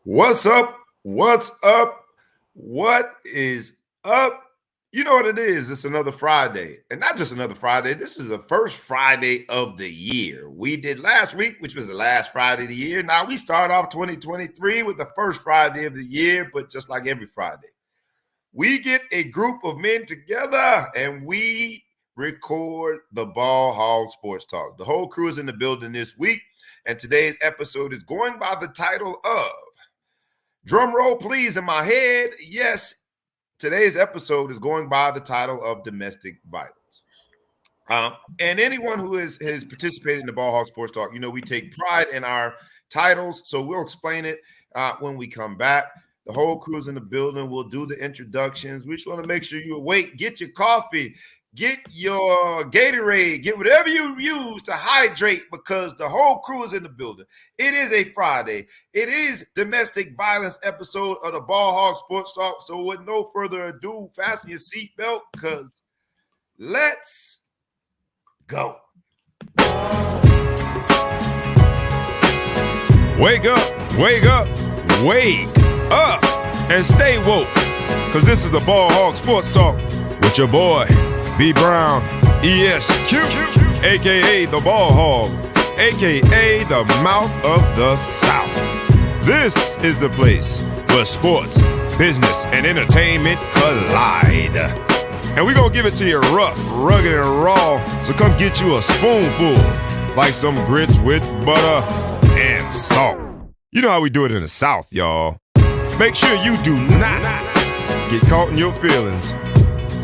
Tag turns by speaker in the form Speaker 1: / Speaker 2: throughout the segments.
Speaker 1: What's up? What's up? What is up? You know what it is. It's another Friday. And not just another Friday. This is the first Friday of the year. We did last week, which was the last Friday of the year. Now we start off 2023 with the first Friday of the year, but just like every Friday, we get a group of men together and we record the Ball Hog Sports Talk. The whole crew is in the building this week. And today's episode is going by the title of drum roll, please, in my head. Yes, today's episode is going by the title of domestic violence. And anyone who has participated in the Ball Hog Sports Talk, we take pride in our titles. So we'll explain it when we come back. The whole crew's in the building. We'll do the introductions. We just want to make sure you're awake. Get your coffee. Get your Gatorade, get whatever you use to hydrate because the whole crew is in the building. It is a Friday. It is domestic violence episode of the Ball Hog Sports Talk. So with no further ado, fasten your seatbelt because let's go. Wake up, wake up, wake up, and stay woke because this is the Ball Hog Sports Talk with your boy, B. Brown, ESQ, a.k.a. the Ball Hog, a.k.a. the Mouth of the South. This is the place where sports, business, and entertainment collide. And we're going to give it to you rough, rugged, and raw, so come get you a spoonful, like some grits with butter and salt. You know how we do it in the South, y'all. Make sure you do not get caught in your feelings.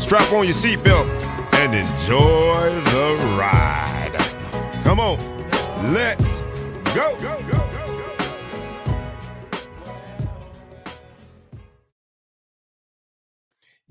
Speaker 1: Strap on your seatbelt and enjoy the ride. Come on, let's go.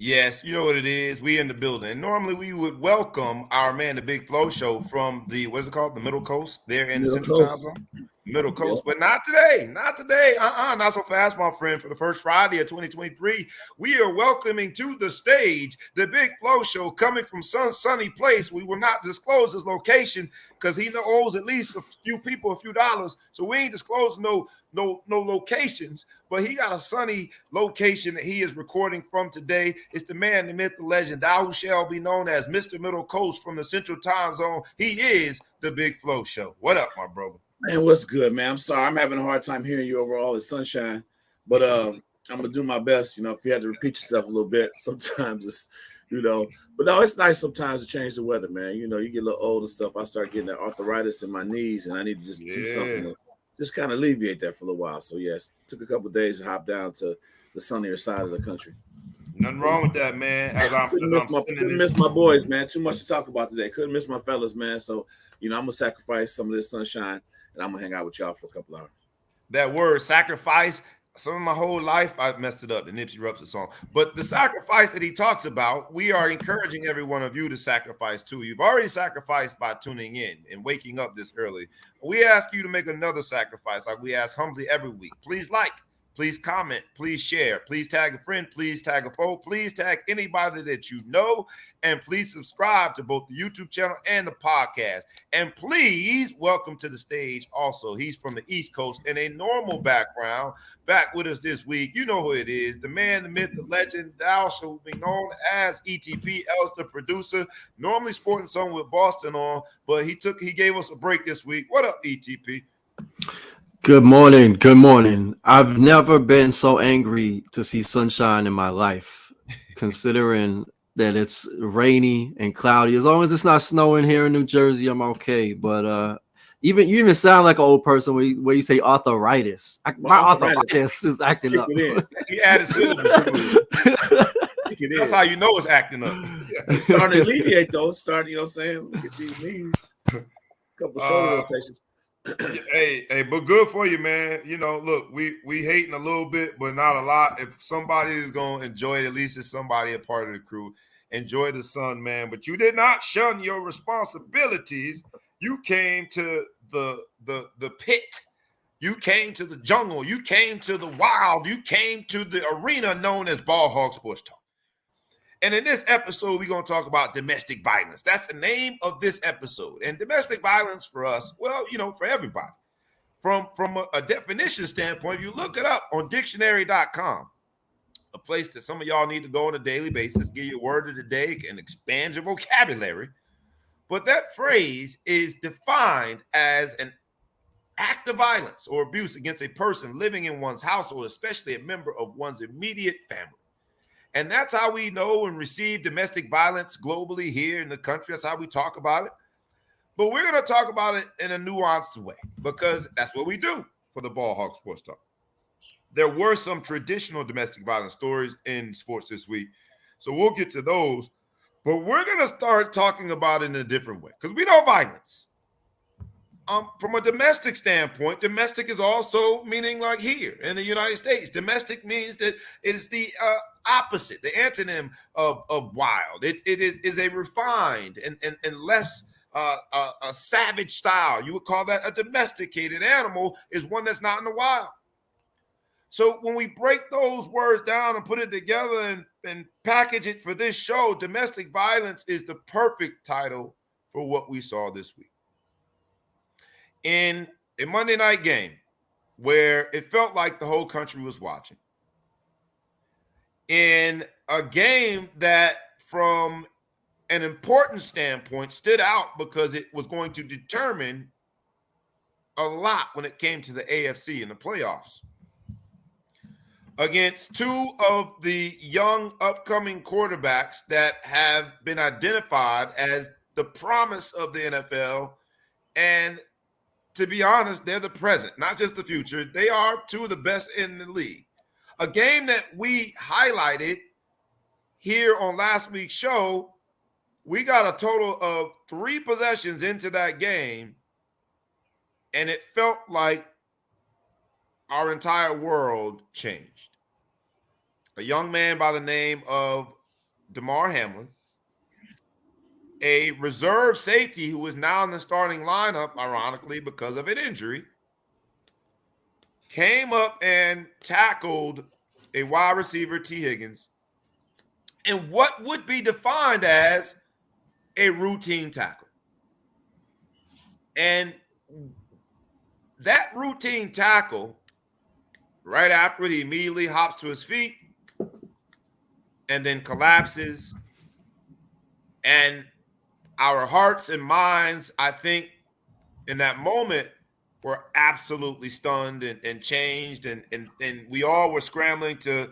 Speaker 1: Yes, you know what it is. We in the building. Normally we would welcome our man, the Big Flow Show from the, what's it called? The Middle Coast there in the Central Time Zone. Middle Coast, but not today. Not today. Not so fast, my friend. For the first Friday of 2023, we are welcoming to the stage the Big Flow Show coming from some sunny place. We will not disclose his location because he owes at least a few people a few dollars. So we ain't disclosing no locations, but he got a sunny location that he is recording from today. It's the man, the myth, the legend, thou who shall be known as Mr. Middle Coast from the Central Time Zone. He is the Big Flow Show. What up, my brother?
Speaker 2: Man, what's good, man? I'm sorry. I'm having a hard time hearing you over all the sunshine, but I'm going to do my best. If you had to repeat yourself a little bit, sometimes it's, but no, it's nice sometimes to change the weather, man. You get a little old and stuff. I start getting that arthritis in my knees, and I need to just do something to just kind of alleviate that for a little while. So, yes, took a couple of days to hop down to the sunnier side of the country.
Speaker 1: Nothing wrong with that, man.
Speaker 2: Couldn't miss my boys, man. Too much to talk about today. Couldn't miss my fellas, man. So, I'm going to sacrifice some of this sunshine, and I'm going to hang out with y'all for a couple hours.
Speaker 1: That word, sacrifice, some of my whole life, I messed it up, the Nipsey Russell song. But the sacrifice that he talks about, we are encouraging every one of you to sacrifice too. You've already sacrificed by tuning in and waking up this early. We ask you to make another sacrifice like we ask humbly every week. Please like. Please comment, please share, please tag a friend, please tag a foe, please tag anybody that you know, and please subscribe to both the YouTube channel and the podcast. And please welcome to the stage also. He's from the East Coast in a normal background. Back with us this week, you know who it is, the man, the myth, the legend, thou shalt be known as ETP, Els the producer, normally sporting something with Boston on, but he gave us a break this week. What up, ETP?
Speaker 3: Good morning. Good morning. I've never been so angry to see sunshine in my life, considering that it's rainy and cloudy. As long as it's not snowing here in New Jersey, I'm okay. But you even sound like an old person where you say arthritis. My arthritis is acting up.
Speaker 1: He added silver to it. That's how you know it's acting up.
Speaker 2: It's starting to alleviate, though. It's starting, what I'm saying? Look at these knees. A couple soda rotations.
Speaker 1: Hey, but good for you, man. Look, we hating a little bit, but not a lot. If somebody is gonna enjoy it, at least it's somebody a part of the crew. Enjoy the sun, man. But you did not shun your responsibilities. You came to the pit. You came to the jungle. You came to the wild. You came to the arena known as Ball Hog Sports Talk. And in this episode, we're going to talk about domestic violence. That's the name of this episode. And domestic violence for us, well, for everybody. from a definition standpoint, if you look it up on dictionary.com, a place that some of y'all need to go on a daily basis, give you a word of the day and expand your vocabulary. But that phrase is defined as an act of violence or abuse against a person living in one's household, especially a member of one's immediate family. And that's how we know and receive domestic violence globally here in the country. That's how we talk about it. But we're going to talk about it in a nuanced way because that's what we do for the Ball Hawk Sports Talk. There were some traditional domestic violence stories in sports this week, so we'll get to those. But we're going to start talking about it in a different way because we know violence. From a domestic standpoint, domestic is also meaning like here in the United States. Domestic means that it is the opposite, the antonym of wild. It is a refined and less a savage style. You would call that a domesticated animal is one that's not in the wild. So when we break those words down and put it together and package it for this show, domestic violence is the perfect title for what we saw this week. In a Monday night game where it felt like the whole country was watching. In a game that from an important standpoint stood out because it was going to determine a lot when it came to the AFC in the playoffs. Against two of the young upcoming quarterbacks that have been identified as the promise of the NFL. And to be honest, they're the present, not just the future. They are two of the best in the league. A game that we highlighted here on last week's show, we got a total of 3 possessions into that game, and it felt like our entire world changed. A young man by the name of Damar Hamlin, a reserve safety who is now in the starting lineup, ironically, because of an injury, came up and tackled a wide receiver, T. Higgins, in what would be defined as a routine tackle. And that routine tackle, right after it, he immediately hops to his feet and then collapses. And our hearts and minds, I think, in that moment were absolutely stunned and changed. And we all were scrambling to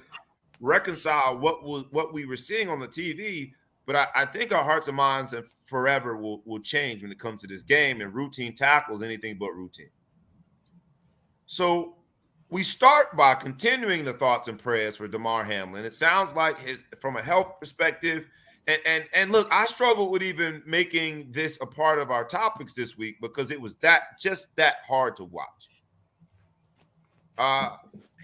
Speaker 1: reconcile what we were seeing on the TV. But I think our hearts and minds and forever will change when it comes to this game. And routine tackles anything but routine. So we start by continuing the thoughts and prayers for Damar Hamlin. It sounds like from a health perspective. And look, I struggled with even making this a part of our topics this week because it was just that hard to watch.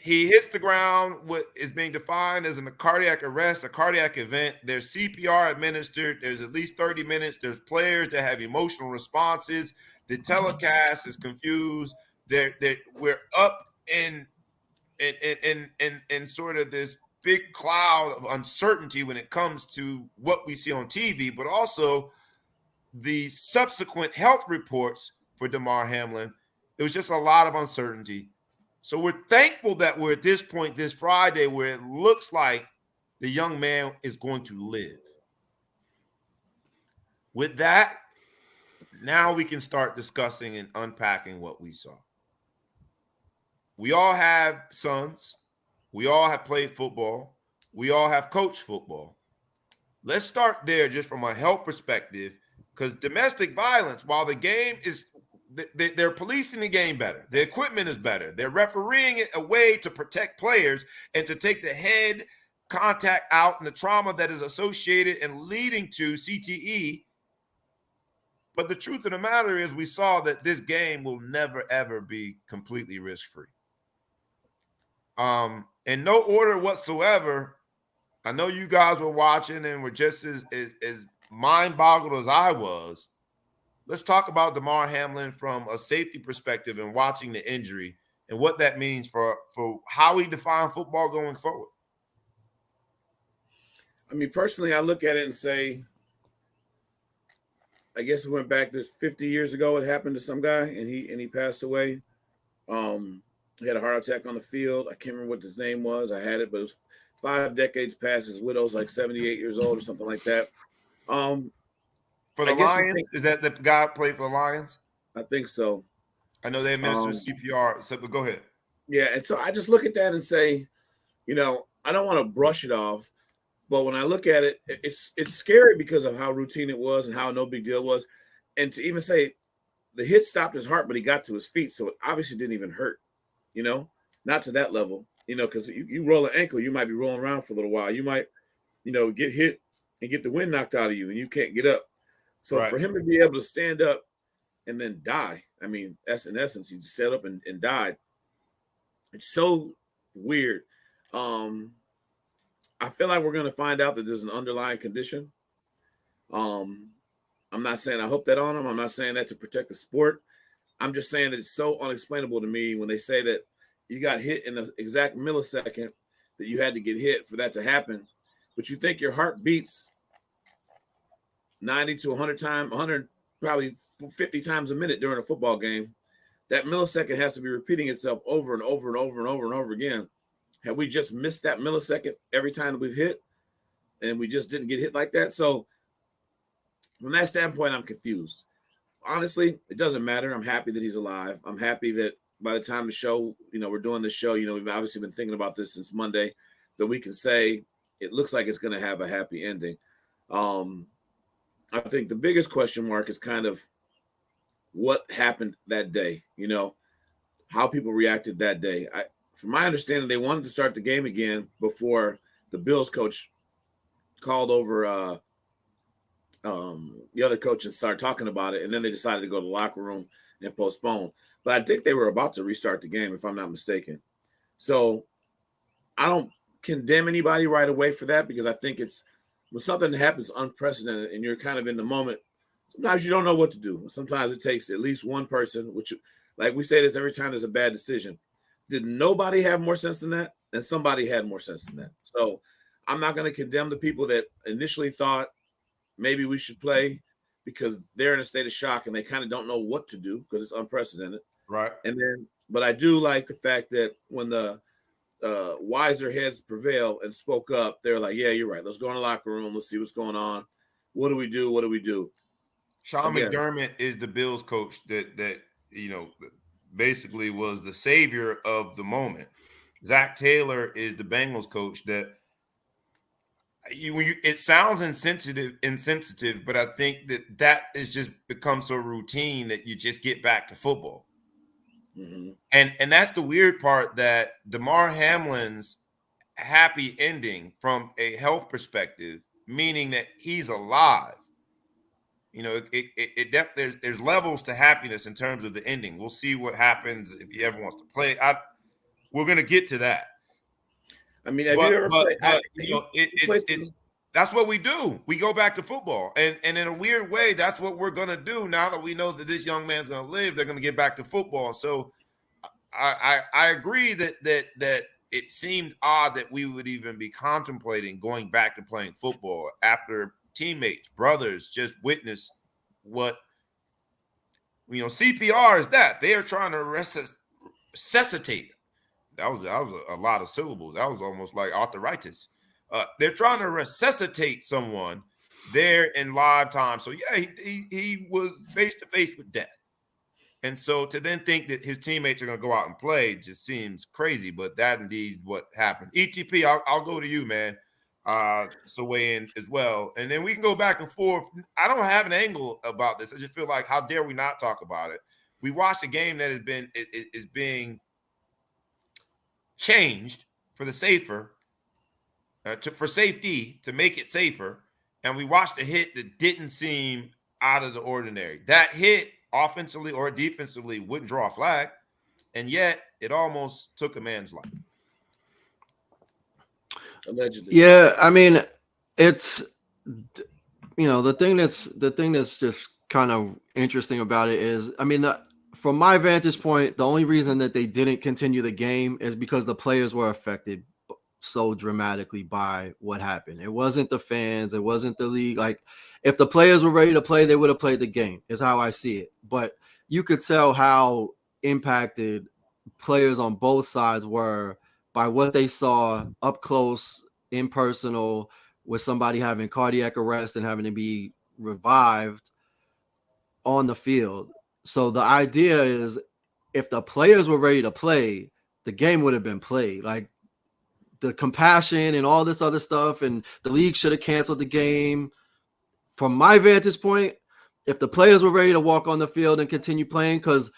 Speaker 1: He hits the ground. What is being defined as a cardiac arrest, a cardiac event. There's CPR administered. There's at least 30 minutes. There's players that have emotional responses. The telecast is confused. We're up in sort of this big cloud of uncertainty when it comes to what we see on TV, but also the subsequent health reports for Damar Hamlin. It was just a lot of uncertainty. So we're thankful that we're at this point this Friday where it looks like the young man is going to live. With that, now we can start discussing and unpacking what we saw. We all have sons. We all have played football. We all have coached football. Let's start there just from a health perspective, because domestic violence, while the game is, they're policing the game better. The equipment is better. They're refereeing it a way to protect players and to take the head contact out and the trauma that is associated and leading to CTE. But the truth of the matter is we saw that this game will never, ever be completely risk-free. In no order whatsoever, I know you guys were watching and were just as mind-boggled as I was. Let's talk about Damar Hamlin from a safety perspective and watching the injury and what that means for how we define football going forward.
Speaker 2: I mean, personally, I look at it and say, I guess it went back to 50 years ago. It happened to some guy, and he passed away. He had a heart attack on the field. I can't remember what his name was. I had it, but it was 5 decades past. His widow's like 78 years old or something like that.
Speaker 1: For
Speaker 2: I
Speaker 1: the
Speaker 2: guess you think,
Speaker 1: Lions, is that the guy played for the Lions?
Speaker 2: I think so.
Speaker 1: I know they administer CPR. So, but go ahead.
Speaker 2: Yeah, and so I just look at that and say, I don't want to brush it off, but when I look at it, it's scary because of how routine it was and how no big deal it was, and to even say the hit stopped his heart, but he got to his feet, so it obviously didn't even hurt, not to that level, because you roll an ankle, you might be rolling around for a little while, you might, get hit and get the wind knocked out of you, and you can't get up. So
Speaker 1: Right.
Speaker 2: for him to be able to stand up and then die, I mean, that's in essence, he stood up and died. It's so weird. I feel like we're going to find out that there's an underlying condition. I'm not saying I hope that on him. I'm not saying that to protect the sport. I'm just saying that it's so unexplainable to me when they say that you got hit in the exact millisecond that you had to get hit for that to happen. But you think your heart beats 90 to 100 times, 100, probably 50 times a minute during a football game. That millisecond has to be repeating itself over and over and over and over and over again. Have we just missed that millisecond every time that we've hit and we just didn't get hit like that? So from that standpoint, I'm confused. Honestly, it doesn't matter. I'm happy that he's alive. I'm happy that by the time the show, we're doing this show, we've obviously been thinking about this since Monday, that we can say it looks like it's going to have a happy ending. I think the biggest question mark is kind of what happened that day, how people reacted that day. From my understanding, they wanted to start the game again before the Bills coach called over the other coach and started talking about it, and then they decided to go to the locker room and postpone. But I think they were about to restart the game, if I'm not mistaken. So I don't condemn anybody right away for that, because I think it's when something happens unprecedented and you're kind of in the moment, sometimes you don't know what to do. Sometimes it takes at least one person, which, like we say this every time there's a bad decision. Did nobody have more sense than that? And somebody had more sense than that. So I'm not going to condemn the people that initially thought maybe we should play because they're in a state of shock and they kind of don't know what to do because it's unprecedented.
Speaker 1: Right.
Speaker 2: But I do like the fact that when the wiser heads prevail and spoke up, they're like, yeah, you're right. Let's go in the locker room. Let's see what's going on. What do we do? What do we do?
Speaker 1: Sean McDermott is the Bills coach that basically was the savior of the moment. Zach Taylor is the Bengals coach that it sounds insensitive, but I think that is just become so routine that you just get back to football.
Speaker 2: Mm-hmm.
Speaker 1: And that's the weird part, that Damar Hamlin's happy ending from a health perspective, meaning that he's alive. There's levels to happiness in terms of the ending. We'll see what happens if he ever wants to play. We're going to get to that.
Speaker 2: I mean, have you ever played?
Speaker 1: It's that's what we do. We go back to football, and in a weird way, that's what we're going to do now that we know that this young man's going to live. They're going to get back to football. So I agree that it seemed odd that we would even be contemplating going back to playing football after teammates, brothers, just witness what CPR is. That they are trying to resuscitate. That was a lot of syllables. That was almost like arthritis. They're trying to resuscitate someone there in live time. So yeah, he was face to face with death, and so to then think that his teammates are going to go out and play just seems crazy. But that indeed what happened. ETP, I'll go to you, man. So weigh in as well, and then we can go back and forth. I don't have an angle about this. I just feel like, how dare we not talk about it? We watched a game that is being changed for the safer, for safety, to make it safer, and we watched a hit that didn't seem out of the ordinary. That hit, offensively or defensively, wouldn't draw a flag, and yet it almost took a man's life.
Speaker 2: Allegedly.
Speaker 3: Yeah, I mean, it's the thing that's just kind of interesting about it is, I mean, from my vantage point, the only reason that they didn't continue the game is because the players were affected so dramatically by what happened. It wasn't the fans, it wasn't the league. Like, if the players were ready to play, they would have played the game, is how I see it. But you could tell how impacted players on both sides were by what they saw up close, impersonal, with somebody having cardiac arrest and having to be revived on the field. So the idea is if the players were ready to play, the game would have been played. Like the compassion and all this other stuff, and the league should have canceled the game. From my vantage point, if the players were ready to walk on the field and continue playing, because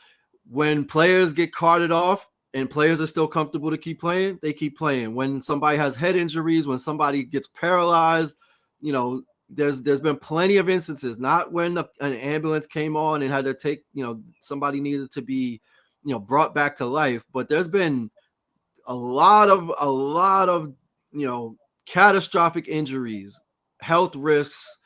Speaker 3: when players get carted off and players are still comfortable to keep playing, they keep playing. When somebody has head injuries, when somebody gets paralyzed, you know, there's been plenty of instances, not when an ambulance came on and had to take, you know, somebody needed to be, you know, brought back to life, but there's been a lot of, you know, catastrophic injuries, health risks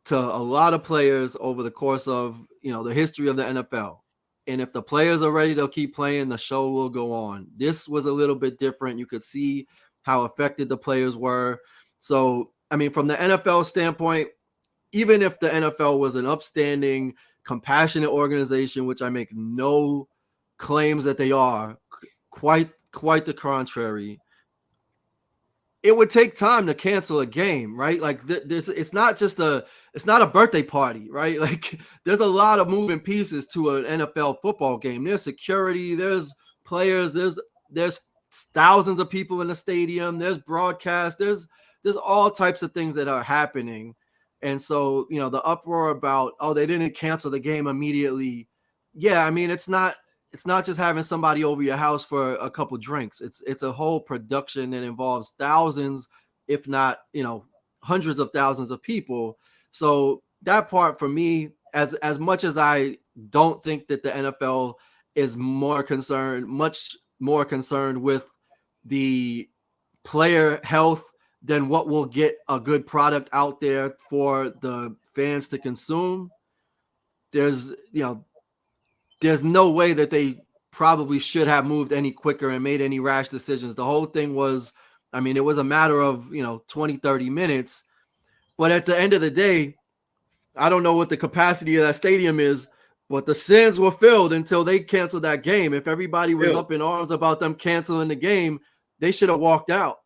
Speaker 3: to a lot of players over the course of, you know, the history of the NFL. And if the players are ready to keep playing, the show will go on. This was a little bit different. You could see how affected the players were. So, I mean, from the NFL standpoint, even if the NFL was an upstanding, compassionate organization, which I make no claims that they are, quite the contrary, it would take time to cancel a game, right? Like this, it's not a birthday party, right? Like there's a lot of moving pieces to an NFL football game. There's security, there's players, there's thousands of people in the stadium, there's broadcast, there's all types of things that are happening. And so, you know, the uproar about, oh, they didn't cancel the game immediately. Yeah, I mean, it's not just having somebody over your house for a couple drinks. It's a whole production that involves thousands, if not, you know, hundreds of thousands of people. So that part for me, as much as I don't think that the NFL is much more concerned with the player health than what will get a good product out there for the fans to consume, there's no way that they probably should have moved any quicker and made any rash decisions. The whole thing was, I mean, it was a matter of, you know, 20, 30 minutes. But at the end of the day, I don't know what the capacity of that stadium is, but the stands were filled until they canceled that game. If everybody was up in arms about them canceling the game, they should have walked out.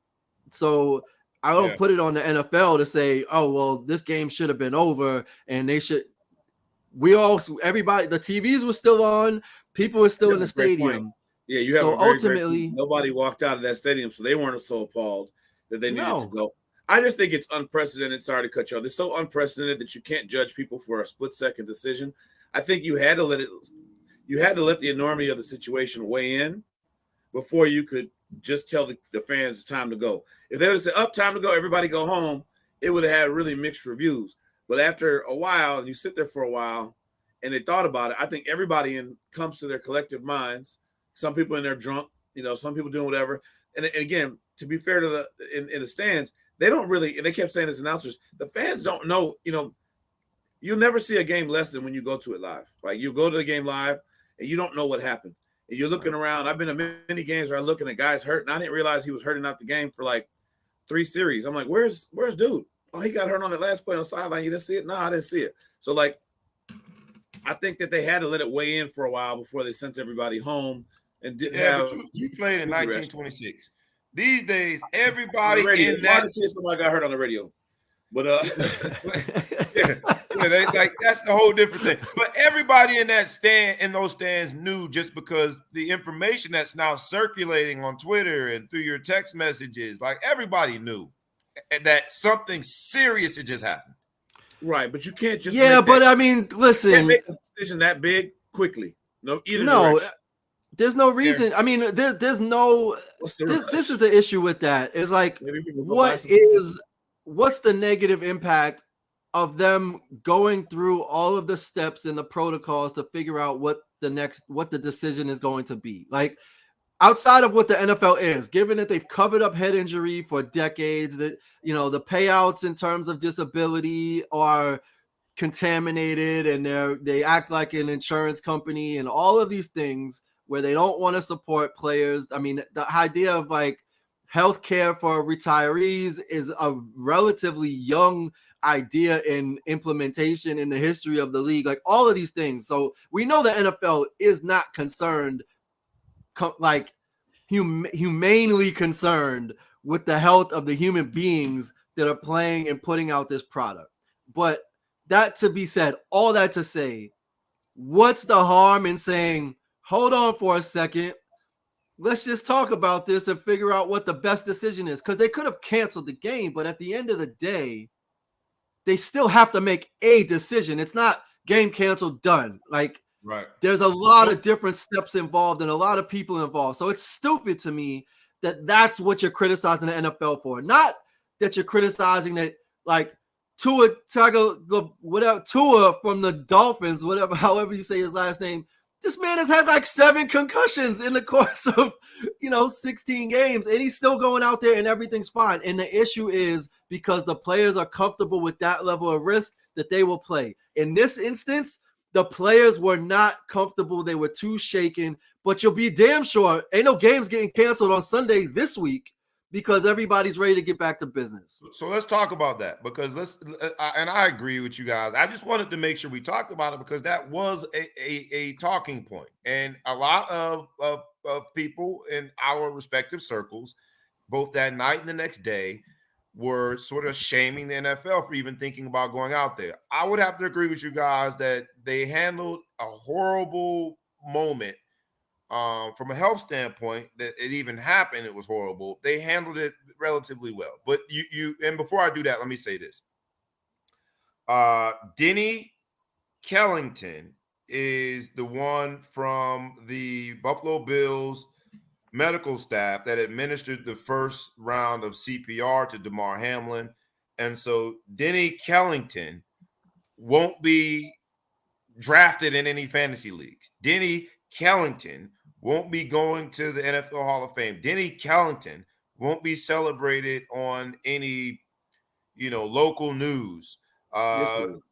Speaker 3: So I don't put it on the NFL to say, oh, well, this game should have been over and they should. Everybody, the TVs were still on. People were still in the stadium.
Speaker 2: Yeah, you have ultimately nobody walked out of that stadium, so they weren't so appalled that they needed to go. I just think it's unprecedented. Sorry to cut you off. It's so unprecedented that you can't judge people for a split-second decision. I think you had to let the enormity of the situation weigh in before you could just tell the fans it's time to go. If they would have said, "Up, time to go, everybody go home," it would have had really mixed reviews. But after a while, and you sit there for a while, and they thought about it, I think everybody comes to their collective minds. Some people in there drunk, you know, some people doing whatever. And again, to be fair to in the stands, they don't really, and they kept saying as announcers, the fans don't know, you know, you'll never see a game less than when you go to it live. Like you go to the game live and you don't know what happened. And you're looking around. I've been to many games where I'm looking at guys hurt, and I didn't realize he was hurting out the game for like 3 series. I'm like, where's dude? Oh, he got hurt on that last play on the sideline. You didn't see it? No, I didn't see it. So, like, I think that they had to let it weigh in for a while before they sent everybody home and didn't have.
Speaker 1: But you played in 1926. These days, everybody in
Speaker 2: that. Somebody got hurt on the radio. But
Speaker 1: that's the whole different thing. But everybody in those stands knew, just because the information that's now circulating on Twitter and through your text messages, like everybody knew that something serious had just happened.
Speaker 2: Right, but you can't just
Speaker 3: I mean, listen,
Speaker 2: you can't make a decision that big quickly. Direction.
Speaker 3: There's no reason. I mean, there's no. This is the issue with that. It's like, what's the negative impact of them going through all of the steps and the protocols to figure out what the decision is going to be? Like, outside of what the NFL is, given that they've covered up head injury for decades, that, you know, the payouts in terms of disability are contaminated and they act like an insurance company and all of these things where they don't want to support players. I mean, the idea of like healthcare for retirees is a relatively young idea in implementation in the history of the league, like all of these things. So we know the NFL is not concerned humanely concerned with the health of the human beings that are playing and putting out this product. But that to be said, all that to say, what's the harm in saying, hold on for a second, let's just talk about this and figure out what the best decision is? Because they could have canceled the game, but at the end of the day, they still have to make a decision. It's not game canceled, done. Like,
Speaker 1: right.
Speaker 3: There's a lot of different steps involved and a lot of people involved. So it's stupid to me that that's what you're criticizing the NFL for. Not that you're criticizing that, like, Tua from the Dolphins, whatever, however you say his last name. This man has had like 7 concussions in the course of, 16 games, and he's still going out there and everything's fine. And the issue is because the players are comfortable with that level of risk that they will play. In this instance, the players were not comfortable. They were too shaken. But you'll be damn sure ain't no games getting canceled on Sunday this week because everybody's ready to get back to business.
Speaker 1: So let's talk about that, because and I agree with you guys. I just wanted to make sure we talked about it because that was a talking point. And a lot of people in our respective circles, both that night and the next day, were sort of shaming the NFL for even thinking about going out there. I would have to agree with you guys that they handled a horrible moment from a health standpoint. That it even happened, it was horrible. They handled it relatively well. But and before I do that, let me say this. Denny Kellington is the one from the Buffalo Bills medical staff that administered the first round of CPR to Damar Hamlin. And so Denny Kellington won't be drafted in any fantasy leagues. Denny Kellington won't be going to the NFL Hall of Fame. Denny Kellington won't be celebrated on any, local news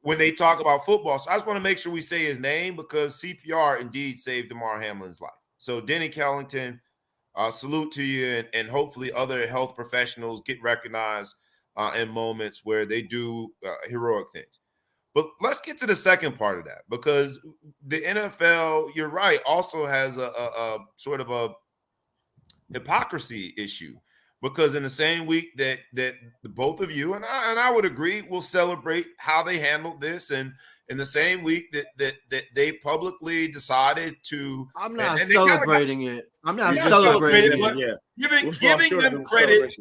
Speaker 1: when they talk about football. So I just want to make sure we say his name because CPR indeed saved Damar Hamlin's life. So Denny Kellington, salute to you, and hopefully other health professionals get recognized in moments where they do heroic things. But let's get to the second part of that, because the NFL, you're right, also has a sort of a hypocrisy issue, because in the same week that both of you and I would agree will celebrate how they handled this, and in the same week that they publicly decided to,
Speaker 3: I'm not celebrating it. I'm not celebrating it.
Speaker 2: Yeah.
Speaker 1: Giving them credit.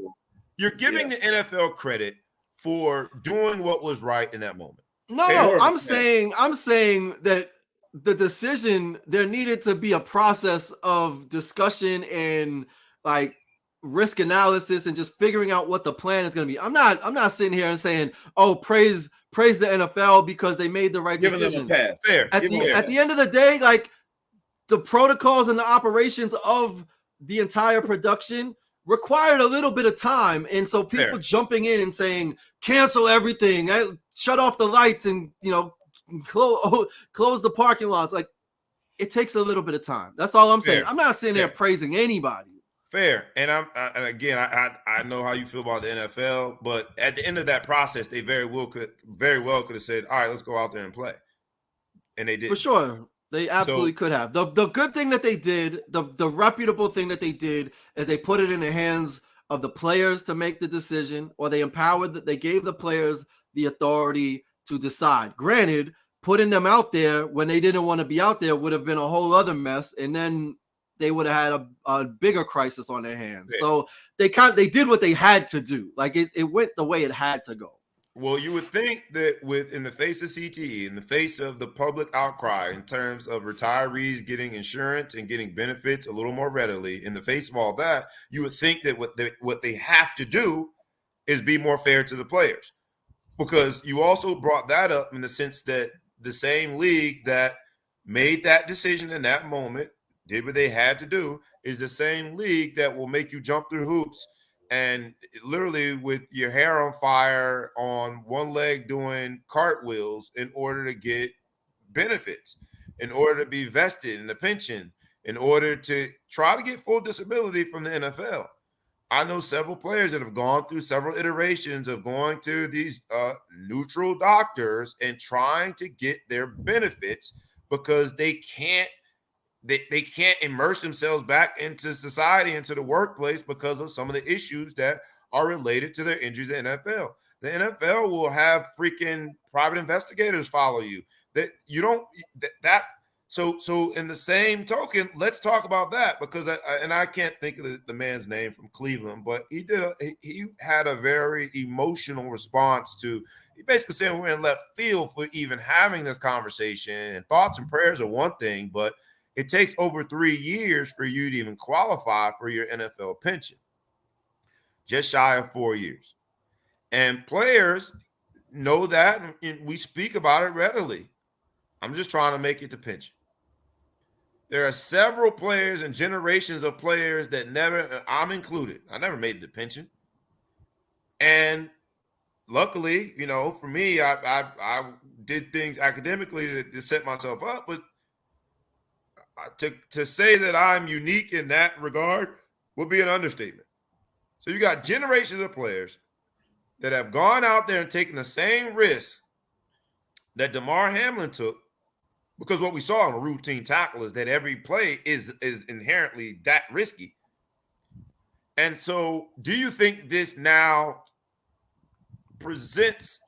Speaker 1: You're giving the NFL credit for doing what was right in that moment.
Speaker 3: No, I'm saying that the decision, there needed to be a process of discussion and like risk analysis and just figuring out what the plan is going to be. I'm not sitting here and saying, oh, praise the NFL because they made the right decision.
Speaker 2: Giving them a pass.
Speaker 3: Fair. At the end of the day, like, the protocols and the operations of the entire production required a little bit of time. And so people jumping in and saying, cancel everything, shut off the lights, and, close the parking lots. Like, it takes a little bit of time. That's all I'm saying. I'm not sitting there praising anybody.
Speaker 1: Fair. And I know how you feel about the NFL, but at the end of that process, they very well could have said, all right, let's go out there and play. And they did.
Speaker 3: For sure. They absolutely could have. The good thing that they did, the reputable thing that they did, is they put it in the hands of the players to make the decision, or they gave the players the authority to decide. Granted, putting them out there when they didn't want to be out there would have been a whole other mess, and then they would have had a bigger crisis on their hands. Yeah. So they did what they had to do. Like, it went the way it had to go.
Speaker 1: Well, you would think that in the face of CTE, in the face of the public outcry in terms of retirees getting insurance and getting benefits a little more readily, in the face of all that, you would think that what they have to do is be more fair to the players. Because you also brought that up in the sense that the same league that made that decision in that moment, did what they had to do, is the same league that will make you jump through hoops and literally with your hair on fire on one leg doing cartwheels in order to get benefits, in order to be vested in the pension, in order to try to get full disability from the NFL. I know several players that have gone through several iterations of going to these neutral doctors and trying to get their benefits because they can't they can't immerse themselves back into society, into the workplace because of some of the issues that are related to their injuries in the NFL. The NFL will have freaking private investigators follow you. That you don't that so in the same token, let's talk about that because I can't think of the man's name from Cleveland, but he had a very emotional response to he basically saying we're in left field for even having this conversation, and thoughts and prayers are one thing, but it takes over 3 years for you to even qualify for your NFL pension. Just shy of 4 years. And players know that, and we speak about it readily. I'm just trying to make it to pension. There are several players and generations of players that never, I'm included, I never made it to pension. And luckily, for me, I did things academically to set myself up, but to say that I'm unique in that regard would be an understatement. So you got generations of players that have gone out there and taken the same risk that Damar Hamlin took, because what we saw in a routine tackle is that every play is inherently that risky. And so do you think this now presents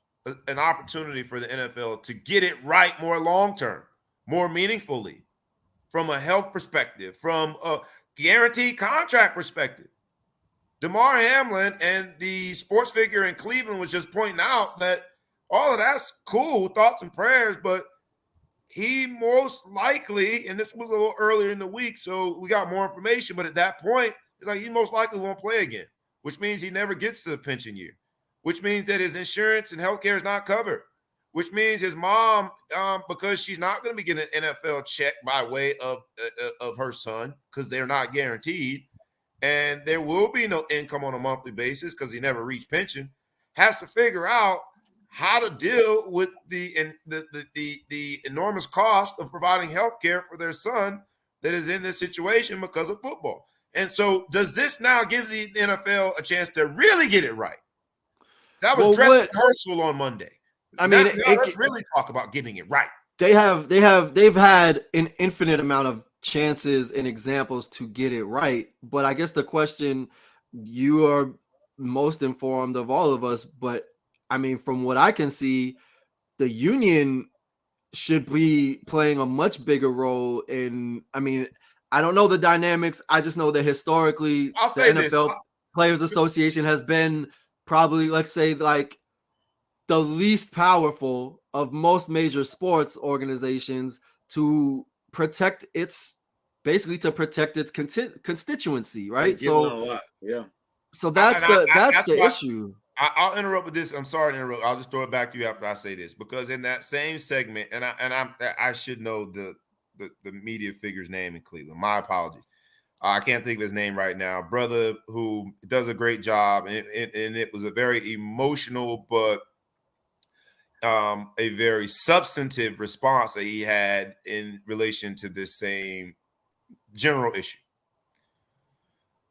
Speaker 1: an opportunity for the NFL to get it right more long-term, more meaningfully, from a health perspective, from a guaranteed contract perspective? Damar Hamlin and the sports figure in Cleveland was just pointing out that all of that's cool, thoughts and prayers, but he most likely, and this was a little earlier in the week, so we got more information, but at that point, it's like he most likely won't play again, which means he never gets to the pension year, which means that his insurance and healthcare is not covered, which means his mom, because she's not going to be getting an NFL check by way of her son, because they're not guaranteed, and there will be no income on a monthly basis because he never reached pension, has to figure out how to deal with the enormous cost of providing health care for their son that is in this situation because of football. And so does this now give the NFL a chance to really get it right? That was dress rehearsal on Monday.
Speaker 3: I mean,
Speaker 1: let's really talk about getting it right.
Speaker 3: They've had an infinite amount of chances and examples to get it right. But I guess the question, you are most informed of all of us, but I mean, from what I can see, the union should be playing a much bigger role in, I mean, I don't know the dynamics. I just know that historically the NFL Players Association has been probably, let's say, like the least powerful of most major sports organizations to protect its constituency, right? So that's the issue.
Speaker 1: I'll interrupt with this. I'm sorry to interrupt. I'll just throw it back to you after I say this, because in that same segment, and I should know the media figure's name in Cleveland. My apologies. I can't think of his name right now. Brother who does a great job, and it was a very emotional but a very substantive response that he had in relation to this same general issue.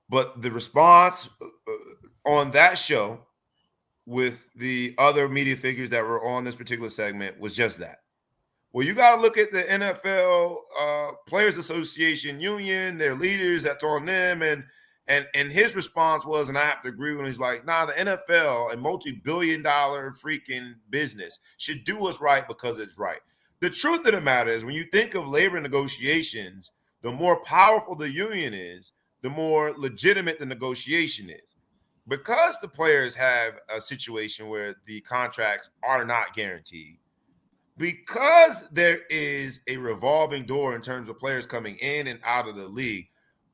Speaker 1: But the response on that show with the other media figures that were on this particular segment was just that. Well, you got to look at the NFL Players Association union, their leaders, that's on them. And his response was, and I have to agree with him, he's like, nah, the NFL, a multi-billion-dollar freaking business, should do what's right because it's right. The truth of the matter is, when you think of labor negotiations, the more powerful the union is, the more legitimate the negotiation is. Because the players have a situation where the contracts are not guaranteed, because there is a revolving door in terms of players coming in and out of the league,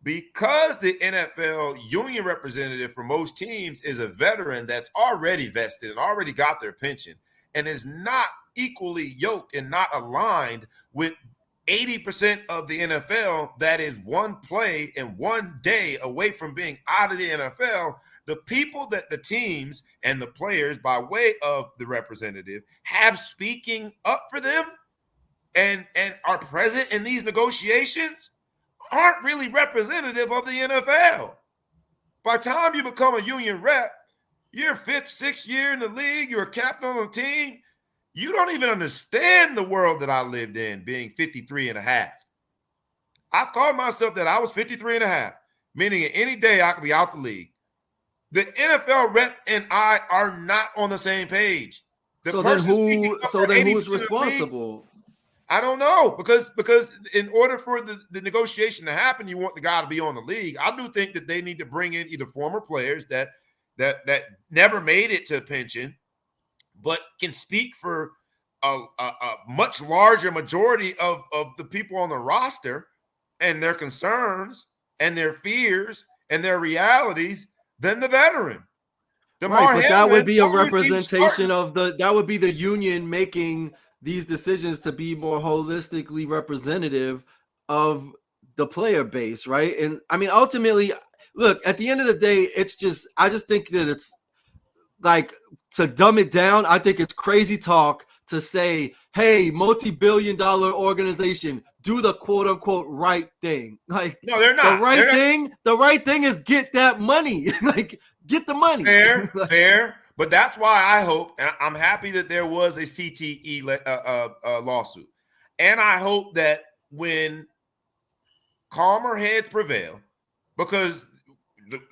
Speaker 1: because the NFL union representative for most teams is a veteran that's already vested and already got their pension and is not equally yoked and not aligned with 80% of the NFL that is one play and one day away from being out of the NFL, the people that the teams and the players, by way of the representative, have speaking up for them and are present in these negotiations aren't really representative of the NFL. By the time you become a union rep, you're 5th, 6th year in the league, you're a captain on the team. You don't even understand the world that I lived in, being 53 and a half. I've called myself that. I was 53 and a half, meaning any day I could be out the league. The NFL rep and I are not on the same page.
Speaker 3: So then who's responsible?
Speaker 1: I don't know, because in order for the negotiation to happen, you want the guy to be on the league. I do think that they need to bring in either former players that never made it to a pension, but can speak for a much larger majority of the people on the roster and their concerns and their fears and their realities than the veteran. Damar
Speaker 3: Right, but
Speaker 1: Hamlin,
Speaker 3: that would be a representation of that would be the union making these decisions to be more holistically representative of the player base, right? And I mean, ultimately, look, at the end of the day, I just think that it's like, to dumb it down, I think it's crazy talk to say, hey, multi-billion-dollar organization, do the quote unquote right thing. Like,
Speaker 1: no, they're not.
Speaker 3: The right thing is get that money. Like, get the money.
Speaker 1: Fair. But that's why I hope, and I'm happy that there was a CTE lawsuit. And I hope that when calmer heads prevail, because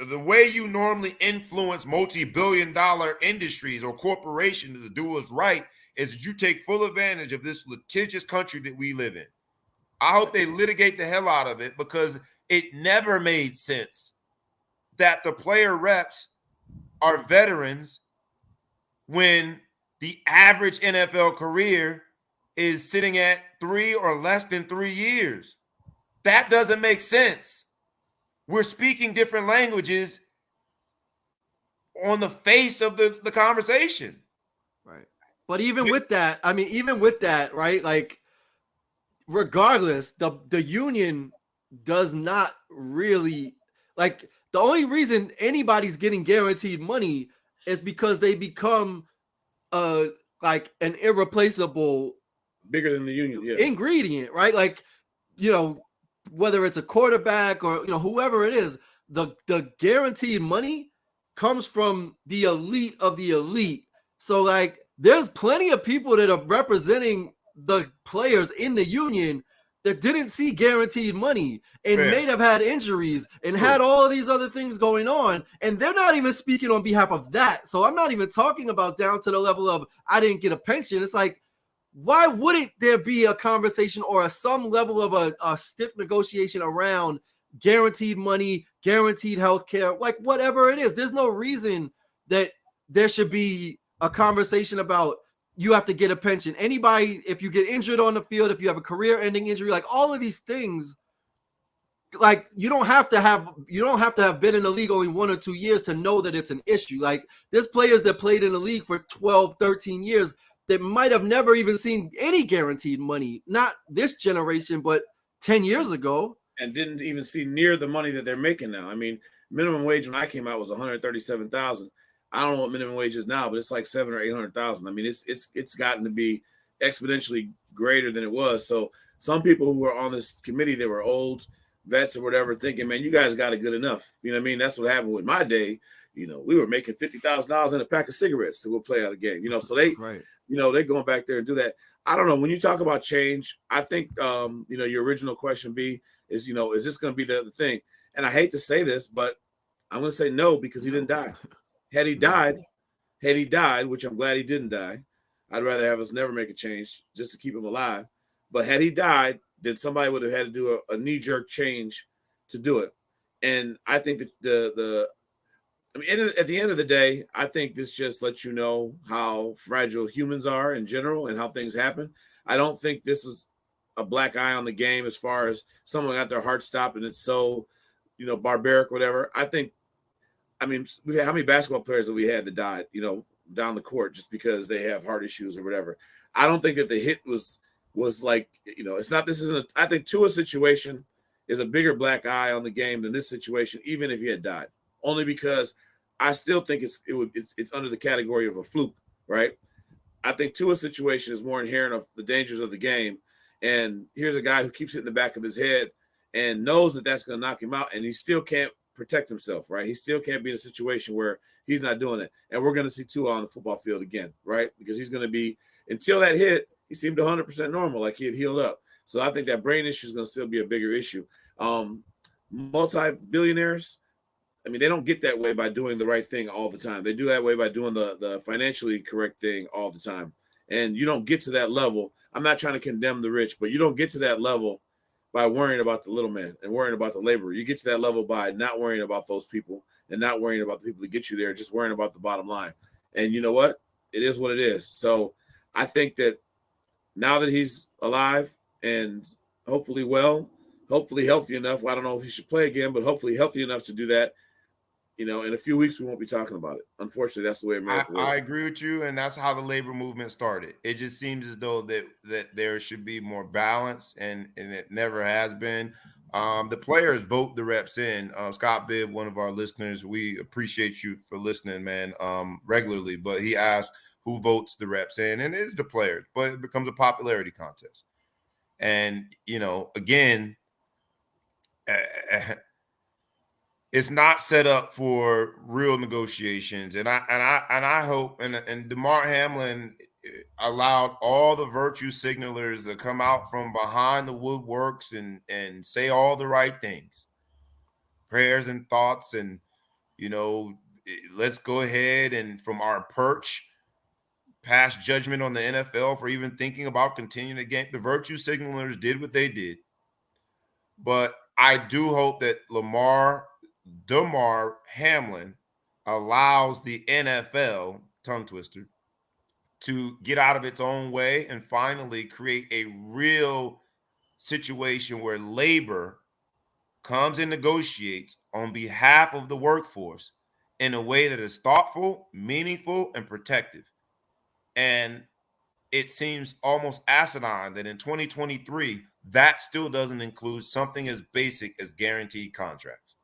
Speaker 1: the way you normally influence multi-billion-dollar industries or corporations to do what's right is that you take full advantage of this litigious country that we live in. I hope they litigate the hell out of it, because it never made sense that the player reps are veterans when the average NFL career is sitting at 3 or less than 3 years. That doesn't make sense. We're speaking different languages on the face of the conversation.
Speaker 3: Right. But even with that, right? Like, regardless, the union does not really, like, the only reason anybody's getting guaranteed money is because they become like an irreplaceable,
Speaker 2: bigger than the union
Speaker 3: ingredient, right? Like, whether it's a quarterback or whoever it is, the guaranteed money comes from the elite of the elite. So, like, there's plenty of people that are representing the players in the union that didn't see guaranteed money and may have had injuries and had all of these other things going on. And they're not even speaking on behalf of that. So I'm not even talking about down to the level of, I didn't get a pension. It's like, why wouldn't there be a conversation or some level of a stiff negotiation around guaranteed money, guaranteed health care, like whatever it is? There's no reason that there should be a conversation about you have to get a pension. Anybody, if you get injured on the field, if you have a career-ending injury, like all of these things, like you don't have to have been in the league only 1 or 2 years to know that it's an issue. Like, there's players that played in the league for 12, 13 years that might have never even seen any guaranteed money. Not this generation, but 10 years ago.
Speaker 2: And didn't even see near the money that they're making now. I mean, minimum wage when I came out was $137,000. I don't know what minimum wage is now, but it's like $700,000 or $800,000. I mean, it's gotten to be exponentially greater than it was. So some people who are on this committee that were old vets or whatever, thinking, man, you guys got it good enough. You know what I mean? That's what happened with my day. We were making $50,000 in a pack of cigarettes to go play out a game. So they, they're going back there and do that. I don't know. When you talk about change, I think, your original question, B, is, is this going to be the thing? And I hate to say this, but I'm going to say no, because he didn't die. Had he died, which I'm glad he didn't die, I'd rather have us never make a change just to keep him alive. But had he died, then somebody would have had to do a knee-jerk change to do it. And I think that at the end of the day, I think this just lets you know how fragile humans are in general and how things happen. I don't think this is a black eye on the game as far as someone got their heart stopped and it's so, barbaric, whatever. How many basketball players have we had that died, down the court just because they have heart issues or whatever? I don't think that the hit was like, it's not, I think Tua's situation is a bigger black eye on the game than this situation, even if he had died, only because I still think it's under the category of a fluke, right? I think Tua's situation is more inherent of the dangers of the game. And here's a guy who keeps hitting the back of his head and knows that that's going to knock him out, and he still can't protect himself, right? He still can't be in a situation where he's not doing it. And we're going to see Tua on the football field again, right? Because he's going to be, until that hit, he seemed 100% normal, like he had healed up. So I think that brain issue is going to still be a bigger issue. Multi-billionaires, I mean, they don't get that way by doing the right thing all the time. They do that way by doing the financially correct thing all the time. And you don't get to that level. I'm not trying to condemn the rich, but you don't get to that level by worrying about the little man and worrying about the laborer. You get to that level by not worrying about those people and not worrying about the people that get you there, just worrying about the bottom line. And you know what? It is what it is. So I think that now that he's alive and hopefully well, hopefully healthy enough, well, I don't know if he should play again, but hopefully healthy enough to do that, in a few weeks, we won't be talking about it. Unfortunately, that's the way America works.
Speaker 1: I agree with you, and that's how the labor movement started. It just seems as though that there should be more balance, and it never has been. The players vote the reps in. Scott Bibb, one of our listeners, we appreciate you for listening, man, regularly. But he asked who votes the reps in, and it is the players, but it becomes a popularity contest. And again, it's not set up for real negotiations, and I hope and Damar Hamlin allowed all the virtue signalers to come out from behind the woodworks and say all the right things, prayers and thoughts, and let's go ahead and from our perch pass judgment on the NFL for even thinking about continuing the game. The virtue signalers did what they did, but I do hope that Damar Hamlin allows the NFL, tongue twister, to get out of its own way and finally create a real situation where labor comes and negotiates on behalf of the workforce in a way that is thoughtful, meaningful, and protective. And it seems almost asinine that in 2023, that still doesn't include something as basic as guaranteed contracts,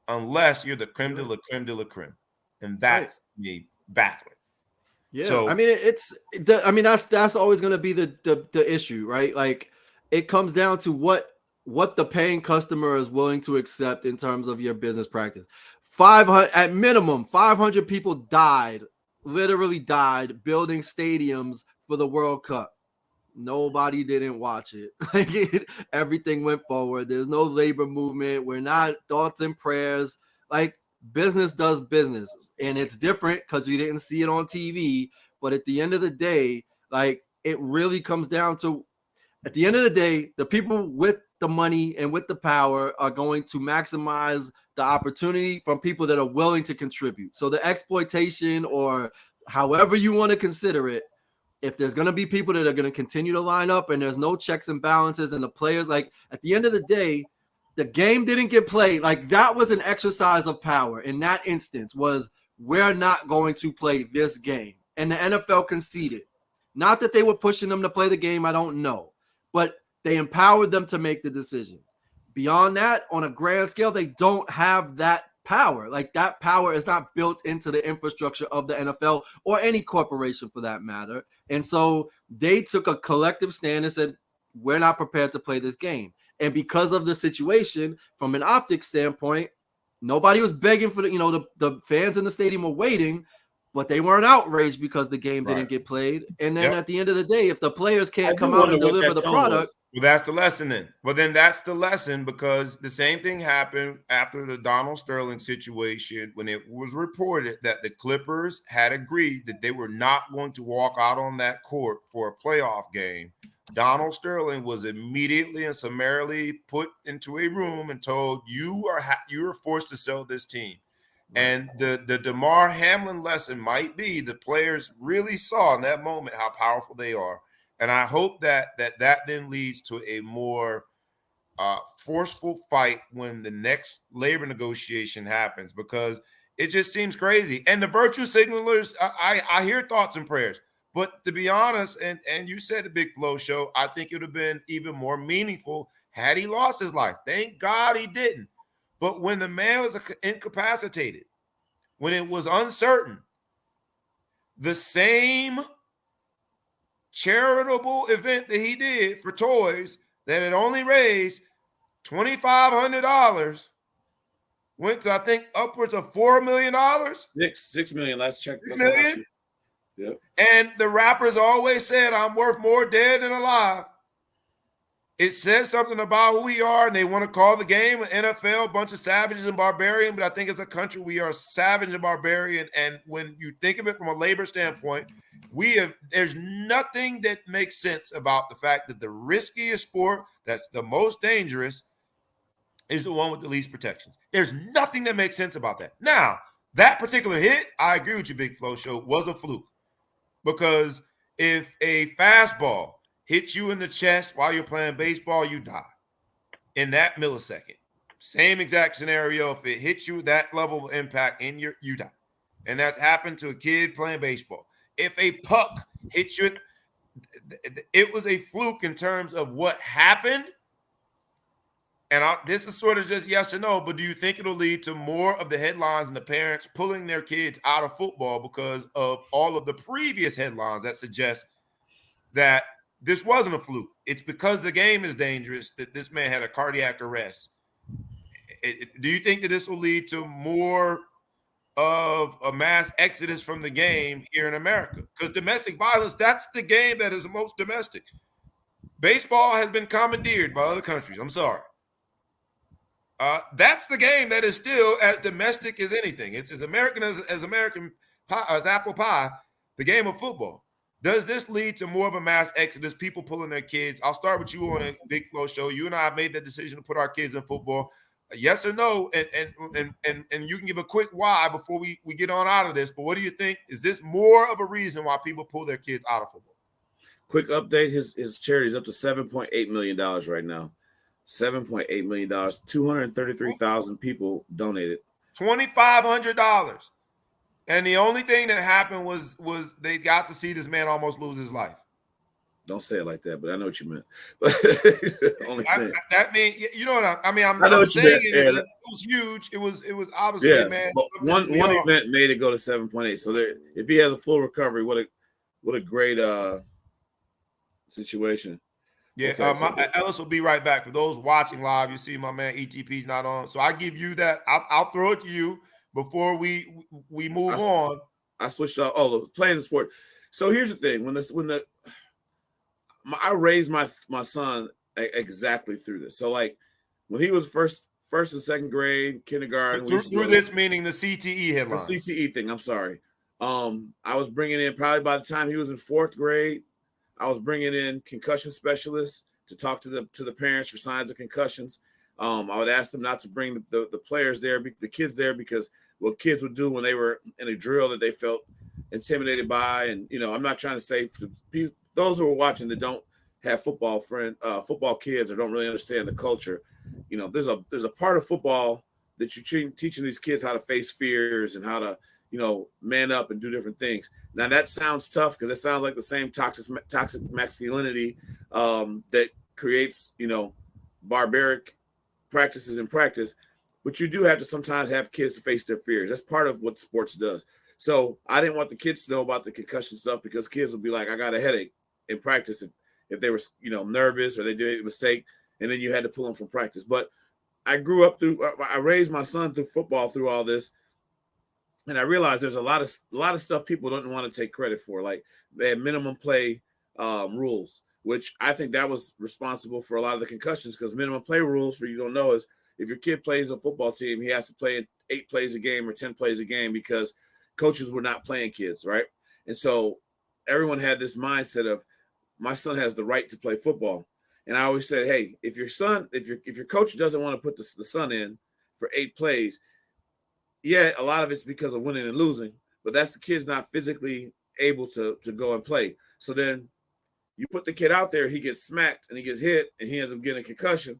Speaker 1: unless you're the creme de la creme de la creme. And that's me baffling.
Speaker 3: Yeah. So, I mean, that's always going to be the issue, right? Like, it comes down to what the paying customer is willing to accept in terms of your business practice. 500 at minimum, 500 people literally died building stadiums for the World Cup. Nobody didn't watch it. Everything went forward. There's no labor movement. We're not thoughts and prayers. Like, business does business, and it's different because you didn't see it on TV. But at the end of the day, like, it really comes down to, at the end of the day, the people with the money and with the power are going to maximize the opportunity from people that are willing to contribute. So the exploitation, or however you want to consider it, if there's going to be people that are going to continue to line up and there's no checks and balances, and the players, like, at the end of the day, the game didn't get played. Like, that was an exercise of power. In that instance, was, we're not going to play this game. And the NFL conceded. Not that they were pushing them to play the game, I don't know. But they empowered them to make the decision. Beyond that, on a grand scale, they don't have that power. Like, that power is not built into the infrastructure of the NFL or any corporation for that matter. And so they took a collective stand and said, we're not prepared to play this game. And because of the situation, from an optics standpoint, nobody was begging for the fans in the stadium were waiting, but they weren't outraged because the game didn't get played. And then at the end of the day, if the players can't come out and deliver the product.
Speaker 1: Well, that's the lesson then. Well, then that's the lesson, because the same thing happened after the Donald Sterling situation, when it was reported that the Clippers had agreed that they were not going to walk out on that court for a playoff game. Donald Sterling was immediately and summarily put into a room and told, you are forced to sell this team. And the Damar Hamlin lesson might be the players really saw in that moment how powerful they are. And I hope that then leads to a more forceful fight when the next labor negotiation happens, because it just seems crazy. And the virtue signalers, I hear thoughts and prayers. But to be honest, and you said the Big Flow Show, I think it would have been even more meaningful had he lost his life. Thank God he didn't. But when the man was incapacitated, when it was uncertain, the same charitable event that he did for toys that had only raised $2,500 went to, I think, upwards of $4 million.
Speaker 2: $6 million. Last check.
Speaker 1: $6 million. Yep. And the rappers always said, I'm worth more dead than alive. It says something about who we are, and they want to call the game an NFL, a bunch of savages and barbarian. But I think as a country, we are savage and barbarian. And when you think of it from a labor standpoint, there's nothing that makes sense about the fact that the riskiest sport that's the most dangerous is the one with the least protections. There's nothing that makes sense about that. Now, that particular hit, I agree with you, Big Flo Show, was a fluke. Because if a fastball hits you in the chest while you're playing baseball, you die in that millisecond. Same exact scenario. If it hits you that level of impact you die. And that's happened to a kid playing baseball. If a puck hits you, it was a fluke in terms of what happened. And this is sort of just yes or no, but do you think it'll lead to more of the headlines and the parents pulling their kids out of football because of all of the previous headlines that suggest that this wasn't a fluke? It's because the game is dangerous that this man had a cardiac arrest. Do you think that this will lead to more of a mass exodus from the game here in America? Because domestic violence, that's the game that is the most domestic. Baseball has been commandeered by other countries. I'm sorry. That's the game that is still as domestic as anything. It's as American as American pie, as apple pie, the game of football. Does this lead to more of a mass exodus, people pulling their kids? I'll start with you on a Big Flo Show. You and I have made that decision to put our kids in football. Yes or no? And you can give a quick why before we get on out of this. But what do you think? Is this more of a reason why people pull their kids out of football?
Speaker 2: Quick update: his charity is up to $7.8 million right now. $7.8 million. 233,000 people donated.
Speaker 1: $2,500. And the only thing that happened was they got to see this man almost lose his life.
Speaker 2: Don't say it like that, but I know what you meant.
Speaker 1: That means, you know what I mean? I
Speaker 2: know what you meant.
Speaker 1: It was huge. It was obviously, man.
Speaker 2: But one event made it go to 7.8. So there, if he has a full recovery, what a great situation.
Speaker 1: Yeah, okay, Ellis will be right back. For those watching live, you see my man ETP's not on. So I give you that. I'll throw it to you before we move on.
Speaker 2: I switched off. Playing the sport. So here's the thing: I raised my son exactly through this. So like when he was first and second grade, kindergarten.
Speaker 1: Through this meaning the CTE headline.
Speaker 2: The CTE thing. I'm sorry. I was bringing in probably by the time he was in fourth grade. I was bringing in concussion specialists to talk to the parents for signs of concussions. I would ask them not to bring the players there, the kids there, because what kids would do when they were in a drill that they felt intimidated by. And, I'm not trying to say those who are watching that don't have football kids or don't really understand the culture, there's a part of football that you're teaching these kids how to face fears and how to, man up and do different things. Now that sounds tough because it sounds like the same toxic masculinity that creates, barbaric practices in practice, but you do have to sometimes have kids to face their fears. That's part of what sports does. So I didn't want the kids to know about the concussion stuff because kids would be like, I got a headache in practice if they were, nervous or they did a mistake, and then you had to pull them from practice. But I raised my son through football through all this. And I realized there's a lot of stuff people don't want to take credit for. Like they had minimum play rules, which I think that was responsible for a lot of the concussions, because minimum play rules, for you don't know, is if your kid plays a football team, he has to play 8 plays a game or 10 plays a game because coaches were not playing kids, right? And so everyone had this mindset of my son has the right to play football. And I always said, hey, if your coach doesn't want to put the son in for 8 plays, yeah, a lot of it's because of winning and losing, but that's the kid's not physically able to go and play. So then you put the kid out there, he gets smacked and he gets hit and he ends up getting a concussion.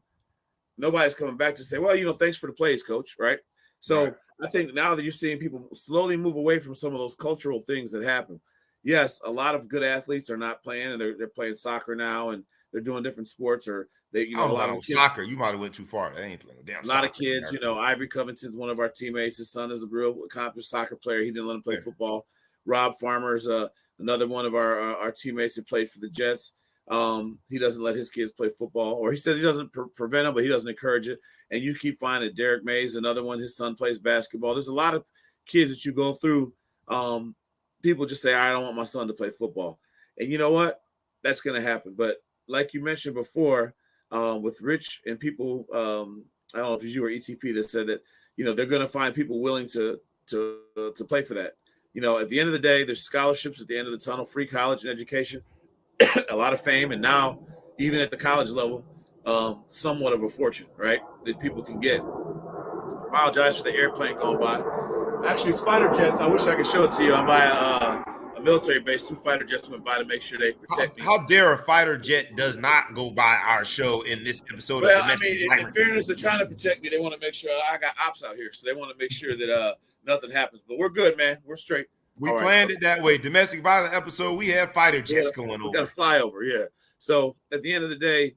Speaker 2: Nobody's coming back to say, well, thanks for the plays, coach, right? So right. I think now that you're seeing people slowly move away from some of those cultural things that happen. Yes, a lot of good athletes are not playing, and they're playing soccer now, and they're doing different sports, or they, a lot of kids,
Speaker 1: soccer. You might have went too far. They ain't playing damn.
Speaker 2: A lot of kids, Ivory Covington's one of our teammates. His son is a real accomplished soccer player. He didn't let him play football. Rob Farmer's another one of our teammates that played for the Jets. He doesn't let his kids play football, or he said he doesn't prevent them, but he doesn't encourage it. And you keep finding Derek Mays, another one. His son plays basketball. There's a lot of kids that you go through. People just say, I don't want my son to play football. And you know what? That's going to happen. But like you mentioned before, with Rich and people. I don't know if it's you or ETP that said that, they're going to find people willing to play for that. At the end of the day, there's scholarships at the end of the tunnel, free college and education, a lot of fame, and now even at the college level, somewhat of a fortune, right? That people can get. Apologize for the airplane going by. Actually, it's fighter jets. I wish I could show it to you. I'm by a military base. 2 fighter jets went by to make sure they protect me.
Speaker 1: How dare a fighter jet does not go by our show in this episode of
Speaker 2: Well, I
Speaker 1: Domestic
Speaker 2: mean, in
Speaker 1: Violence?
Speaker 2: fairness, they're trying to protect me. They want to make sure I got ops out here, so they want to make sure that nothing happens. But we're good, man. We're straight.
Speaker 1: We planned it that way. Domestic violence episode, we have fighter jets going over.
Speaker 2: We got to fly over, yeah. So at the end of the day,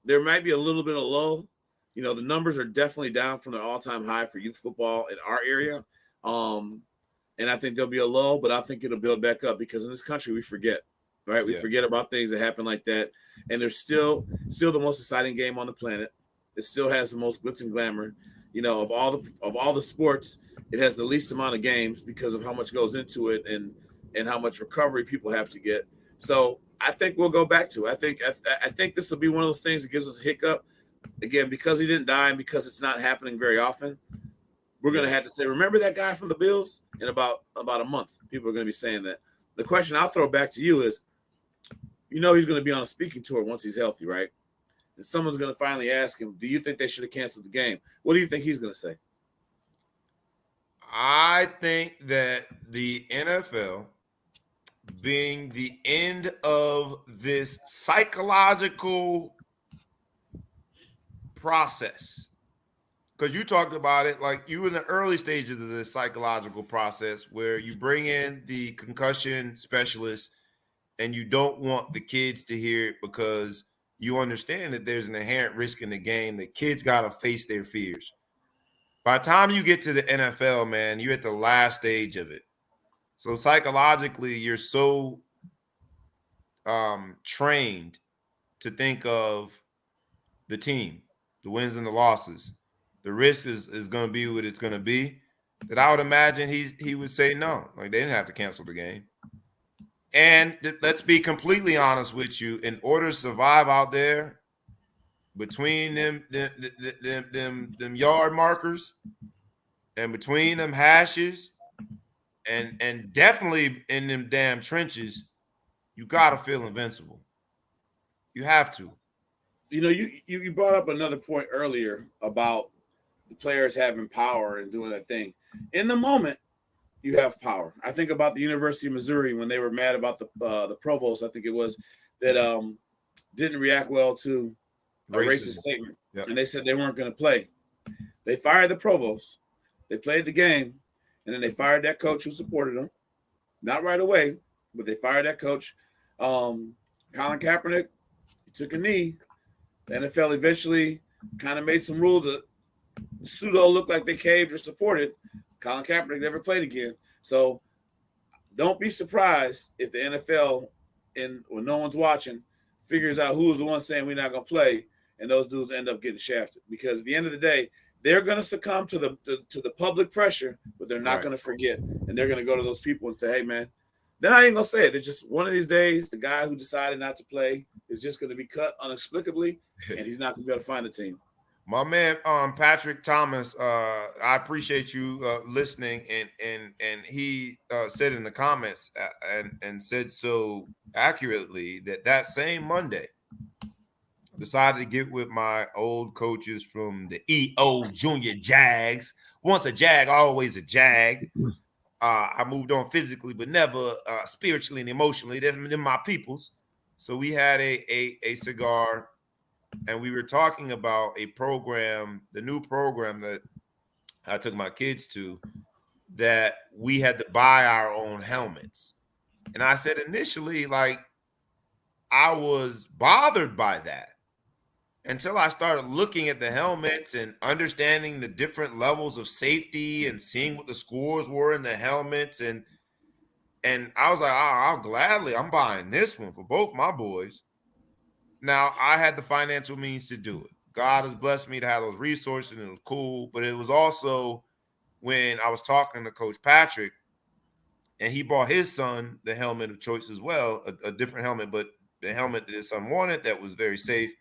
Speaker 2: there might be a little bit of lull. The numbers are definitely down from their all-time high for youth football in our area. And I think there'll be a lull, but I think it'll build back up because in this country we forget, right? We forget about things that happen like that. And there's still the most exciting game on the planet. It still has the most glitz and glamour. Of all the sports, it has the least amount of games because of how much goes into it and how much recovery people have to get. So I think we'll go back to it. I think this will be one of those things that gives us a hiccup. Again, because he didn't die and because it's not happening very often, we're going to have to say, remember that guy from the Bills? In about a month, people are going to be saying that. The question I'll throw back to you is, he's going to be on a speaking tour once he's healthy, right? And someone's going to finally ask him, do you think they should have canceled the game? What do you think he's going to say?
Speaker 1: I think that the NFL, being the end of this psychological process, because you talked about it, like you in the early stages of this psychological process where you bring in the concussion specialist and you don't want the kids to hear it because you understand that there's an inherent risk in the game that kids got to face their fears. By the time you get to the NFL, man, you're at the last stage of it. So psychologically, you're so trained to think of the team, the wins and the losses. The risk is going to be what it's going to be. That I would imagine he would say no. Like they didn't have to cancel the game. And let's be completely honest with you. In order to survive out there, between them yard markers and between them hashes and definitely in them damn trenches, you got to feel invincible. You have to.
Speaker 2: You brought up another point earlier about the players having power and doing that thing. In the moment, you have power. I think about the University of Missouri when they were mad about the provost, I think it was, that didn't react well to a racist statement. Yep. And they said they weren't going to play. They fired the provost. They played the game, and then they fired that coach who supported them. Not right away, but they fired that coach. Colin Kaepernick, he took a knee. The NFL eventually kind of made some rules that pseudo looked like they caved or supported. Colin Kaepernick never played again. So don't be surprised if the NFL, when no one's watching, figures out who's the one saying we're not going to play, and those dudes end up getting shafted. Because at the end of the day, they're going to succumb to the public pressure, but they're not going to forget. And they're going to go to those people and say, hey, man, they're not even going to say it. They're just one of these days, the guy who decided not to play is just going to be cut inexplicably, and he's not going to be able to find a team.
Speaker 1: My man, Patrick Thomas, I appreciate you listening, and he said in the comments and said so accurately that same Monday, I decided to get with my old coaches from the EO Junior Jags. Once a Jag, always a Jag. I moved on physically, but never spiritually and emotionally. They're my peoples. So we had a cigar. And we were talking about a program, the new program that I took my kids to, that we had to buy our own helmets. And I said initially, like, I was bothered by that until I started looking at the helmets and understanding the different levels of safety and seeing what the scores were in the helmets. And I was like, I'm buying this one for both my boys. Now, I had the financial means to do it. God has blessed me to have those resources, and it was cool. But it was also when I was talking to Coach Patrick, and he bought his son the helmet of choice as well, a different helmet, but the helmet that his son wanted that was very safe.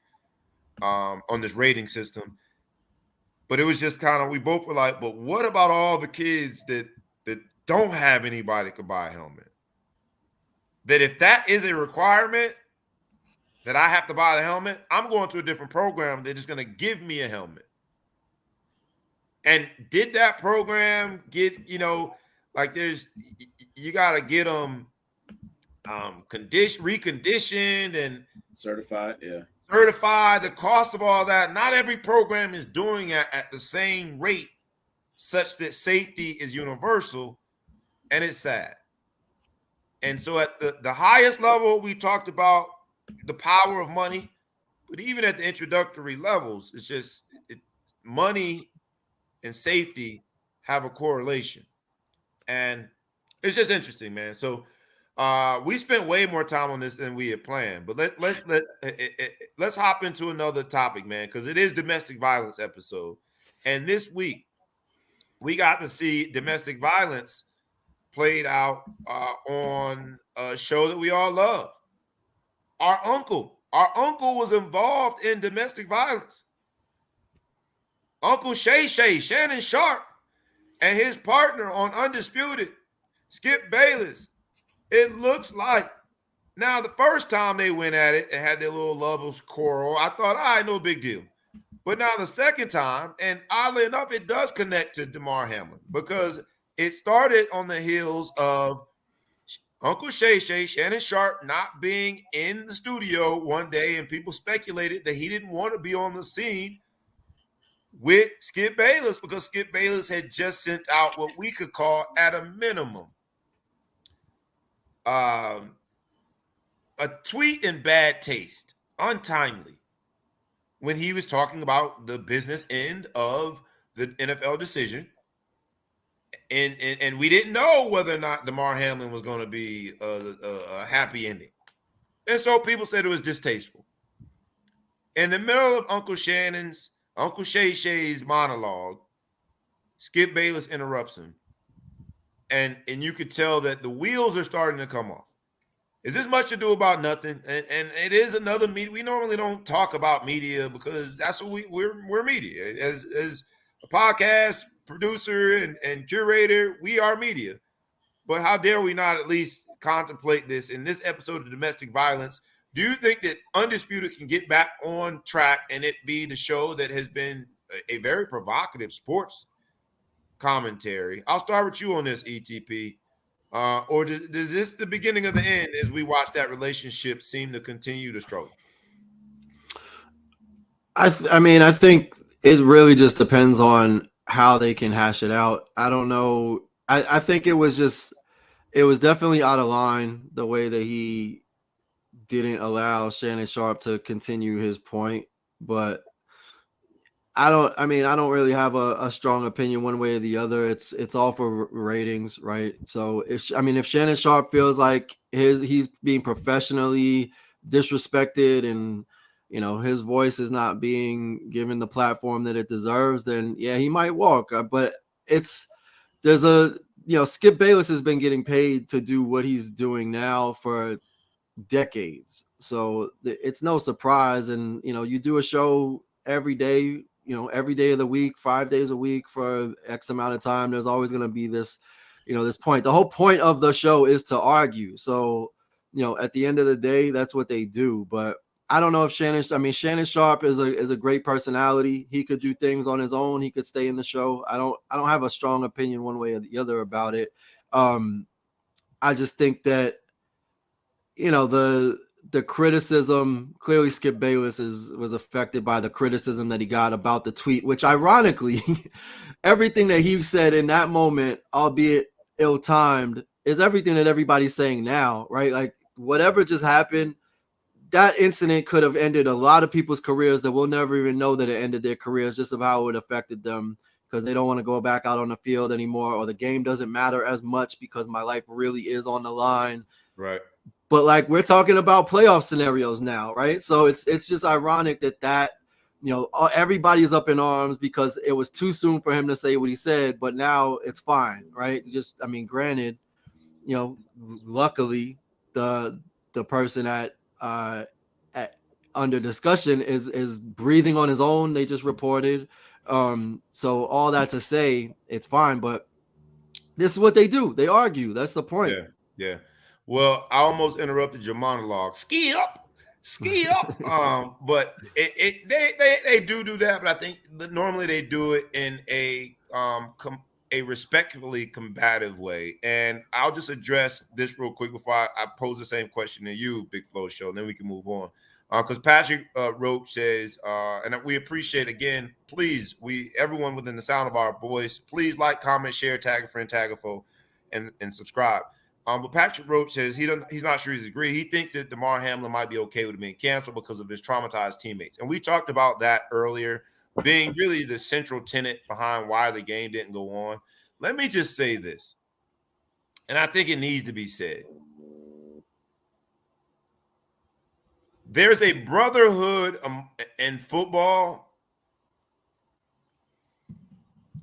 Speaker 1: on this rating system. But it was just kind of, we both were like, but what about all the kids that don't have anybody could buy a helmet? That if that is a requirement that I have to buy the helmet, I'm going to a different program. They're just going to give me a helmet. And did that program get, like you got to get them reconditioned and
Speaker 2: certified,
Speaker 1: the cost of all that. Not every program is doing it at the same rate such that safety is universal, and it's sad. And so at the highest level, we talked about the power of money, but even at the introductory levels, it's just money and safety have a correlation. And it's just interesting, man. So we spent way more time on this than we had planned, but let's hop into another topic, man, because it is domestic violence episode. And this week we got to see domestic violence played out on a show that we all love. Our uncle was involved in domestic violence. Uncle Shannon Sharpe, and his partner on Undisputed, Skip Bayless. It looks like, now the first time they went at it and had their little lovers quarrel, I thought, all right, no big deal. But now the second time, and oddly enough, it does connect to Damar Hamlin, because it started on the heels of Uncle Shannon Sharpe, not being in the studio one day, and people speculated that he didn't want to be on the scene with Skip Bayless, because Skip Bayless had just sent out what we could call, at a minimum, a tweet in bad taste, untimely, when he was talking about the business end of the NFL decision. And we didn't know whether or not Damar Hamlin was going to be a happy ending. And so people said it was distasteful. In the middle of Uncle Shay's monologue, Skip Bayless interrupts him. And you could tell that the wheels are starting to come off. Is this much to do about nothing? And it is another media. We normally don't talk about media because that's what we're media. As a podcast producer and curator, we are media. But how dare we not at least contemplate this in this episode of Domestic Violence? Do you think that Undisputed can get back on track and it be the show that has been a very provocative sports commentary? I'll start with you on this, ETP. Or does this the beginning of the end as we watch that relationship seem to continue to struggle?
Speaker 3: I think it really just depends on how they can hash it out. I don't know. I think it was definitely out of line the way that he didn't allow Shannon Sharpe to continue his point, but I don't really have a strong opinion one way or the other. It's all for ratings, right? So if Shannon Sharpe feels like he's being professionally disrespected and his voice is not being given the platform that it deserves, then yeah, he might walk. But Skip Bayless has been getting paid to do what he's doing now for decades, so it's no surprise. And you do a show every day, every day of the week, 5 days a week for X amount of time. There's always going to be this point. The whole point of the show is to argue. So at the end of the day, that's what they do. But I don't know if Shannon Sharpe is a great personality. He could do things on his own. He could stay in the show. I don't have a strong opinion one way or the other about it. I just think that the criticism, clearly Skip Bayless was affected by the criticism that he got about the tweet, which ironically, everything that he said in that moment, albeit ill-timed, is everything that everybody's saying now, right? Like whatever just happened, that incident could have ended a lot of people's careers that will never even know that it ended their careers, just of how it affected them, because they don't want to go back out on the field anymore, or the game doesn't matter as much because my life really is on the line.
Speaker 1: Right.
Speaker 3: But like we're talking about playoff scenarios now, right? So it's just ironic that everybody is up in arms because it was too soon for him to say what he said, but now it's fine, right? Granted, luckily the person at under discussion is breathing on his own. They just reported. So all that to say, it's fine, but this is what they do. They argue. That's the point.
Speaker 1: Yeah, yeah. Well, I almost interrupted your monologue. Ski up. But they do that, but I think that normally they do it in a respectfully combative way. And I'll just address this real quick before I pose the same question to you, Big Flow Show, and then we can move on. Because Patrick Roach says, and we appreciate again, please, everyone within the sound of our voice, please like, comment, share, tag a friend, tag a foe, and subscribe. But Patrick Roach says he's not sure he's agreed. He thinks that Damar Hamlin might be okay with it being canceled because of his traumatized teammates. And we talked about that earlier, being really the central tenet behind why the game didn't go on. Let me just say this, and I think it needs to be said. There's a brotherhood in football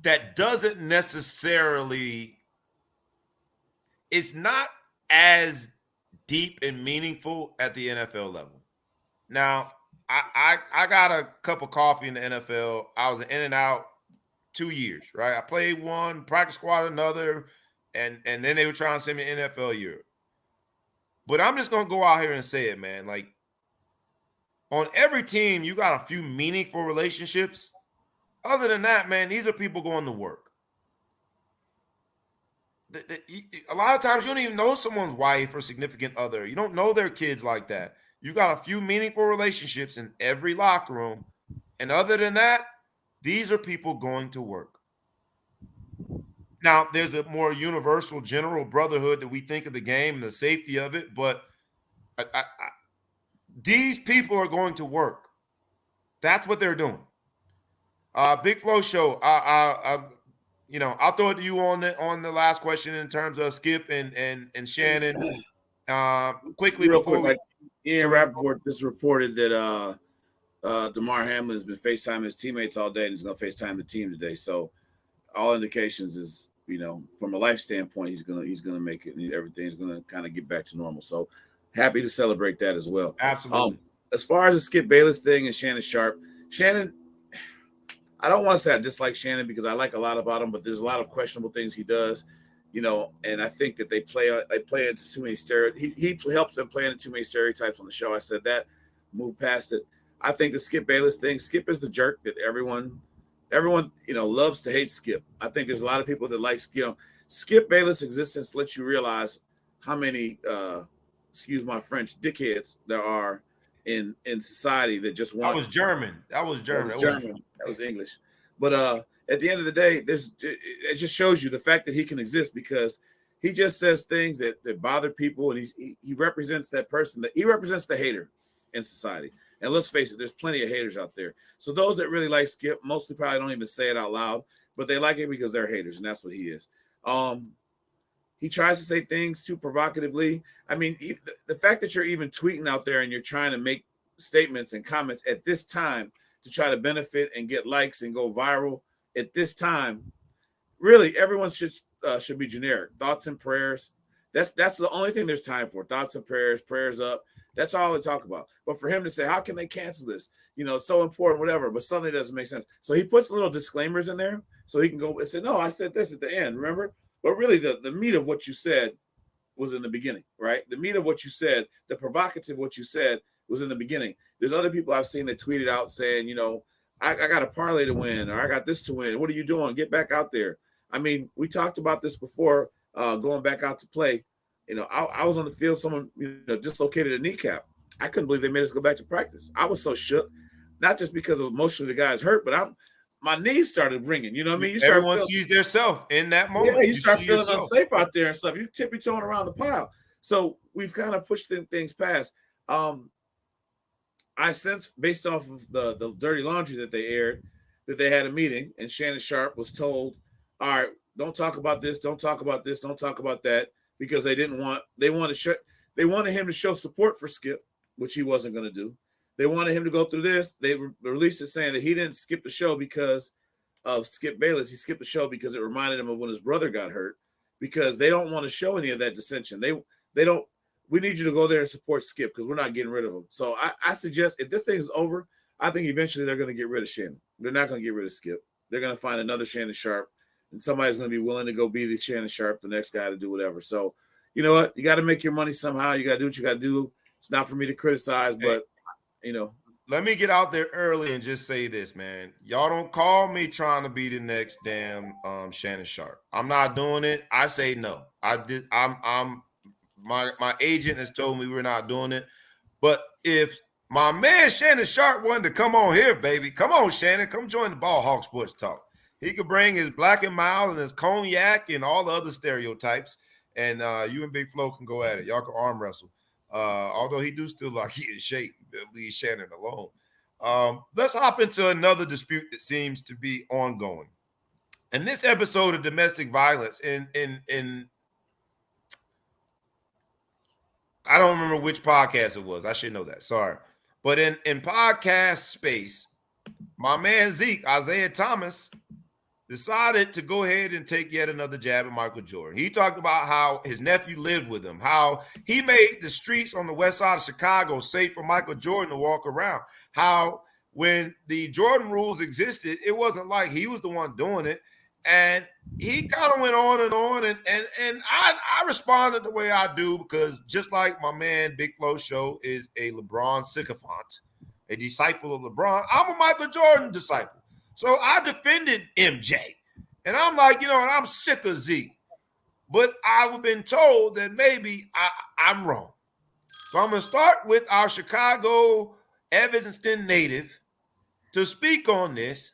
Speaker 1: that doesn't necessarily, it's not as deep and meaningful at the NFL level. Now, I got a cup of coffee in the NFL. I was in and out 2 years, right? I played one, practice squad another, and then they were trying to send me NFL year. But I'm just going to go out here and say it, man. Like, on every team, you got a few meaningful relationships. Other than that, man, these are people going to work. A lot of times you don't even know someone's wife or significant other. You don't know their kids like that. You got a few meaningful relationships in every locker room. And other than that, these are people going to work. Now, there's a more universal general brotherhood that we think of the game and the safety of it, but these people are going to work. That's what they're doing. Big Flow Show. I'll throw it to you on the last question in terms of Skip and Shannon. Quickly,
Speaker 2: real quick, Ian Rappaport just reported that Damar Hamlin has been FaceTiming his teammates all day and he's going to FaceTime the team today. So all indications is, from a life standpoint, he's gonna make it. And everything's gonna kind of get back to normal. So happy to celebrate that as well.
Speaker 1: Absolutely.
Speaker 2: As far as the Skip Bayless thing and Shannon Sharpe, I don't want to say I dislike Shannon because I like a lot about him, but there's a lot of questionable things he does, and I think that they play into too many stereotypes. He helps them play into too many stereotypes on the show. I said that, move past it. I think the Skip Bayless thing, Skip is the jerk that everyone, loves to hate Skip. I think there's a lot of people that like, Skip Bayless' existence lets you realize how many, excuse my French, dickheads there are in society that just want.
Speaker 1: That was German. That
Speaker 2: was English. But at the end of the day, it just shows you the fact that he can exist because he just says things that bother people, and he represents that person. He represents the hater in society. And let's face it, there's plenty of haters out there. So those that really like Skip mostly probably don't even say it out loud, but they like it because they're haters, and that's what he is. He tries to say things too provocatively. I mean, the fact that you're even tweeting out there and you're trying to make statements and comments at this time to try to benefit and get likes and go viral at this time, really, everyone should be generic. Thoughts and prayers. That's the only thing there's time for. Thoughts and prayers up. That's all they talk about. But for him to say, how can they cancel this? It's so important, whatever, but suddenly it doesn't make sense. So he puts little disclaimers in there so he can go and say, no, I said this at the end, remember? But really the meat of what you said was in the beginning, right? The meat of what you said, the provocative what you said was in the beginning. There's other people I've seen that tweeted out saying, I got a parlay to win, or I got this to win. What are you doing? Get back out there. I mean, we talked about this before, going back out to play. I was on the field, someone dislocated a kneecap. I couldn't believe they made us go back to practice. I was so shook, not just because of emotionally the guy's hurt, but my knees started ringing. You know what I mean?
Speaker 1: Everyone sees their self in that moment.
Speaker 2: Yeah, you start feeling unsafe out there and stuff. You tippy-toeing around the pile. So we've kind of pushed things past. I sense, based off of the dirty laundry that they aired, that they had a meeting, and Shannon Sharpe was told, all right, don't talk about this, don't talk about this, don't talk about that, because they wanted him to show support for Skip, which he wasn't going to do. They wanted him to go through this. They released it saying that he didn't skip the show because of Skip Bayless. He skipped the show because it reminded him of when his brother got hurt, because they don't want to show any of that dissension. They don't we need you to go there and support Skip because we're not getting rid of him. So I suggest if this thing is over, I think eventually they're going to get rid of Shannon. They're not going to get rid of Skip. They're going to find another Shannon Sharpe, and somebody's going to be willing to go be the Shannon Sharpe, the next guy to do whatever. So, you know what? You got to make your money somehow. You got to do what you got to do. It's not for me to criticize, but, you know.
Speaker 1: Let me get out there early and just say this, man. Y'all don't call me trying to be the next damn Shannon Sharpe. I'm not doing it. I say no. My agent has told me we're not doing it. But if my man Shannon Sharpe wanted to come on here, baby, come on, Shannon, come join the Ball Hawk Sports Talk. He could bring his black and mild and his cognac and all the other stereotypes, and you and Big Flo can go at it. Y'all can arm wrestle. Although he do still like he in shape, leave Shannon alone. Let's hop into another dispute that seems to be ongoing. And this episode of domestic violence in I don't remember which podcast it was. I should know that. Sorry. But in podcast space, my man Zeke, Isiah Thomas, decided to go ahead and take yet another jab at Michael Jordan. He talked about how his nephew lived with him, how he made the streets on the west side of Chicago safe for Michael Jordan to walk around, how when the Jordan rules existed, it wasn't like he was the one doing it. And he kind of went on, and I responded the way I do because just like my man Big Flo Show is a LeBron sycophant, a disciple of LeBron, I'm a Michael Jordan disciple. So I defended MJ. And I'm like, you know, and I'm sick of Zeke. But I've been told that maybe I'm wrong. So I'm going to start with our Chicago Evanston native to speak on this.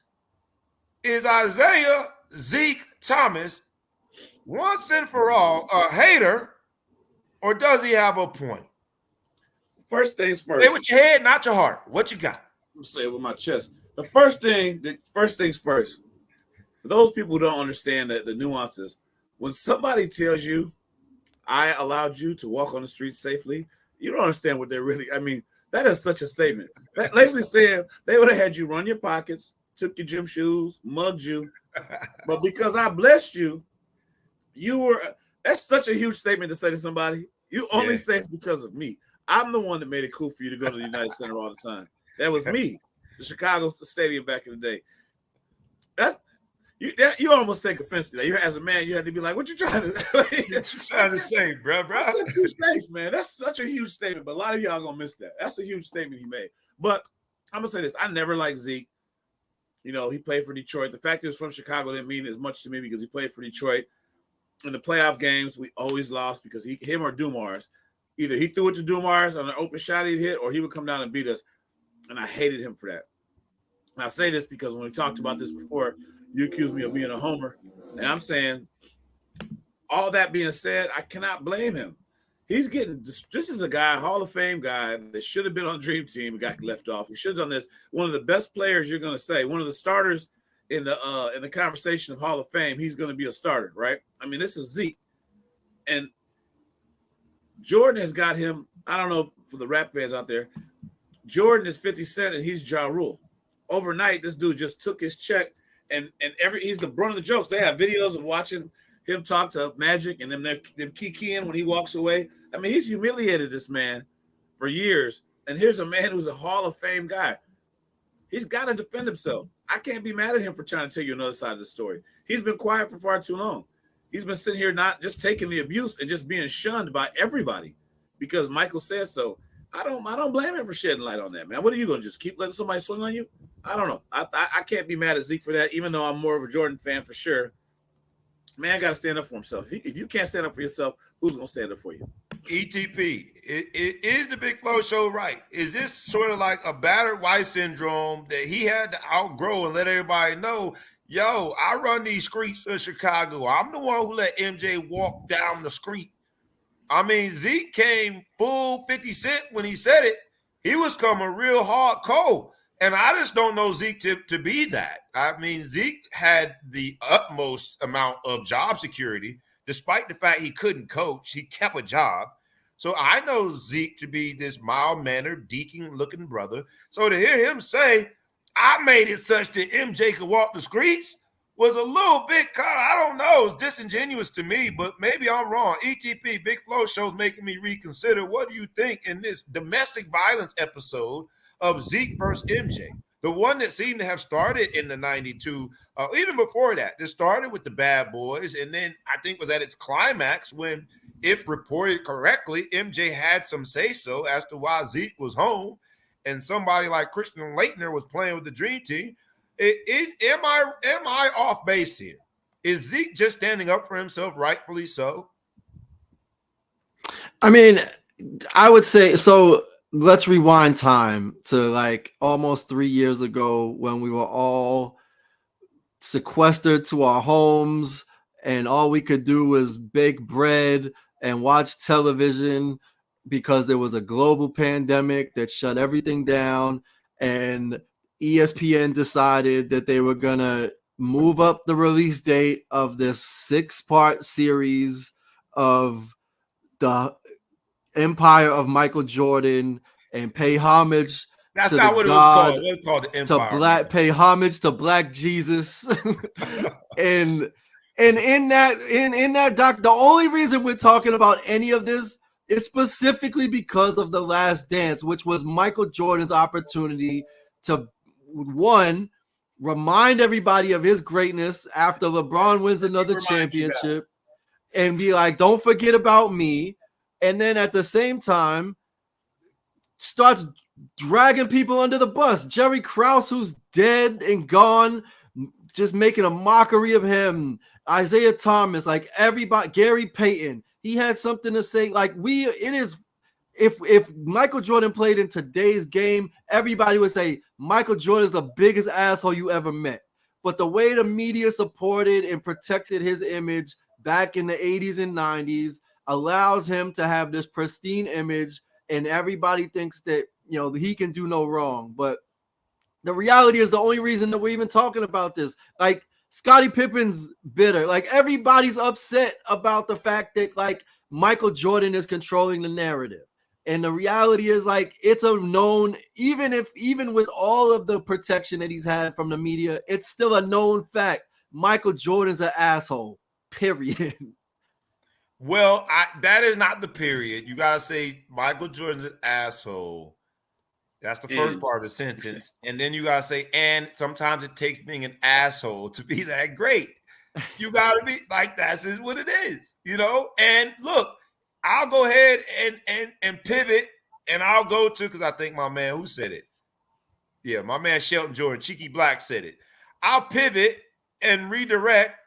Speaker 1: Is Isiah Zeke Thomas once and for all a hater, or does he have a point?
Speaker 2: First things first.
Speaker 1: Say with your head, not your heart. What you got?
Speaker 2: I'm saying it with my chest. The first things first. For those people who don't understand the nuances, when somebody tells you, I allowed you to walk on the street safely, you don't understand what they're really, I mean, that is such a statement. That basically said they would have had you run your pockets, took your gym shoes, mugged you, but because I blessed you, that's such a huge statement to say to somebody. You only safe because of me. I'm the one that made it cool for you to go to the United Center all the time. That was me. The Chicago Stadium back in the day. You almost take offense to that. You, as a man, you had to be like, "What you trying to
Speaker 1: say, bro?
Speaker 2: That's a huge statement, man. That's such a huge statement." But a lot of y'all gonna miss that. That's a huge statement he made. But I'm gonna say this: I never liked Zeke. You know, he played for Detroit. The fact that he was from Chicago didn't mean as much to me because he played for Detroit. In the playoff games, we always lost because him or Dumars, either he threw it to Dumars on an open shot he'd hit, or he would come down and beat us. And I hated him for that. And I say this because when we talked about this before, you accused me of being a homer. And I'm saying, all that being said, I cannot blame him. He's getting this is a guy, Hall of Fame guy, that should have been on Dream Team and got left off. He should have done this. One of the best players, you're going to say, one of the starters in the conversation of Hall of Fame, he's going to be a starter, right? I mean, this is Zeke. And Jordan has got him, I don't know for the rap fans out there, Jordan is 50 Cent and he's Ja Rule. Overnight, this dude just took his check and he's the brunt of the jokes. They have videos of watching him talk to Magic and them kikiing when he walks away. I mean, he's humiliated this man for years. And here's a man who's a Hall of Fame guy. He's got to defend himself. I can't be mad at him for trying to tell you another side of the story. He's been quiet for far too long. He's been sitting here not just taking the abuse and just being shunned by everybody because Michael said so. I don't blame him for shedding light on that, man. What are you going to just keep letting somebody swing on you? I don't know. I can't be mad at Zeke for that, even though I'm more of a Jordan fan for sure. Man, got to stand up for himself. If you can't stand up for yourself, who's going to stand up for you?
Speaker 1: ETP, it is the Big Flo Show right? Is this sort of like a battered wife syndrome that he had to outgrow and let everybody know, yo, I run these streets of Chicago. I'm the one who let MJ walk down the street. I mean, Zeke came full 50 Cent when he said it. He was coming real hardcore. And I just don't know Zeke to be that. I mean, Zeke had the utmost amount of job security, despite the fact he couldn't coach. He kept a job. So I know Zeke to be this mild-mannered, deacon-looking brother. So to hear him say, I made it such that MJ could walk the streets, was a little bit kind of, I don't know, it's disingenuous to me, but maybe I'm wrong. ETP, Big Flow Show's making me reconsider. What do you think in this domestic violence episode of Zeke versus MJ? The one that seemed to have started in the 92, even before that, it started with the Bad Boys, and then I think was at its climax when, if reported correctly, MJ had some say-so as to why Zeke was home, and somebody like Christian Laettner was playing with the Dream Team. Am I off base here? Is Zeke just standing up for himself, rightfully so?
Speaker 3: I mean, I would say so. Let's rewind time to like almost 3 years ago when we were all sequestered to our homes and all we could do was bake bread and watch television because there was a global pandemic that shut everything down, and ESPN decided that they were going to move up the release date of this 6-part series of the Empire of Michael Jordan and pay homage
Speaker 1: That's
Speaker 3: to
Speaker 1: not
Speaker 3: the
Speaker 1: what
Speaker 3: God,
Speaker 1: it was called. It was called the Empire.
Speaker 3: pay homage to Black Jesus. and in that doc, the only reason we're talking about any of this is specifically because of The Last Dance, which was Michael Jordan's opportunity to, one, remind everybody of his greatness after LeBron wins another championship and be like, don't forget about me. And then at the same time, starts dragging people under the bus. Jerry Krause, who's dead and gone, just making a mockery of him. Isiah Thomas, like everybody, Gary Payton, he had something to say. Like if Michael Jordan played in today's game, everybody would say Michael Jordan is the biggest asshole you ever met. But the way the media supported and protected his image back in the 80s and 90s allows him to have this pristine image, and everybody thinks that, you know, he can do no wrong. But the reality is the only reason that we're even talking about this, like Scottie Pippen's bitter. Like everybody's upset about the fact that like Michael Jordan is controlling the narrative. And the reality is like it's a known, even with all of the protection that he's had from the media, it's still a known fact. Michael Jordan's an asshole, period.
Speaker 1: Well, that is not the period. You got to say Michael Jordan's an asshole. That's the first part of the sentence. And then you got to say, and sometimes it takes being an asshole to be that great. You got to be like, that's just what it is, you know? And look, I'll go ahead and pivot, and I'll go to, because I think my man, who said it? Yeah, my man Shelton Jordan, Cheeky Black said it. I'll pivot and redirect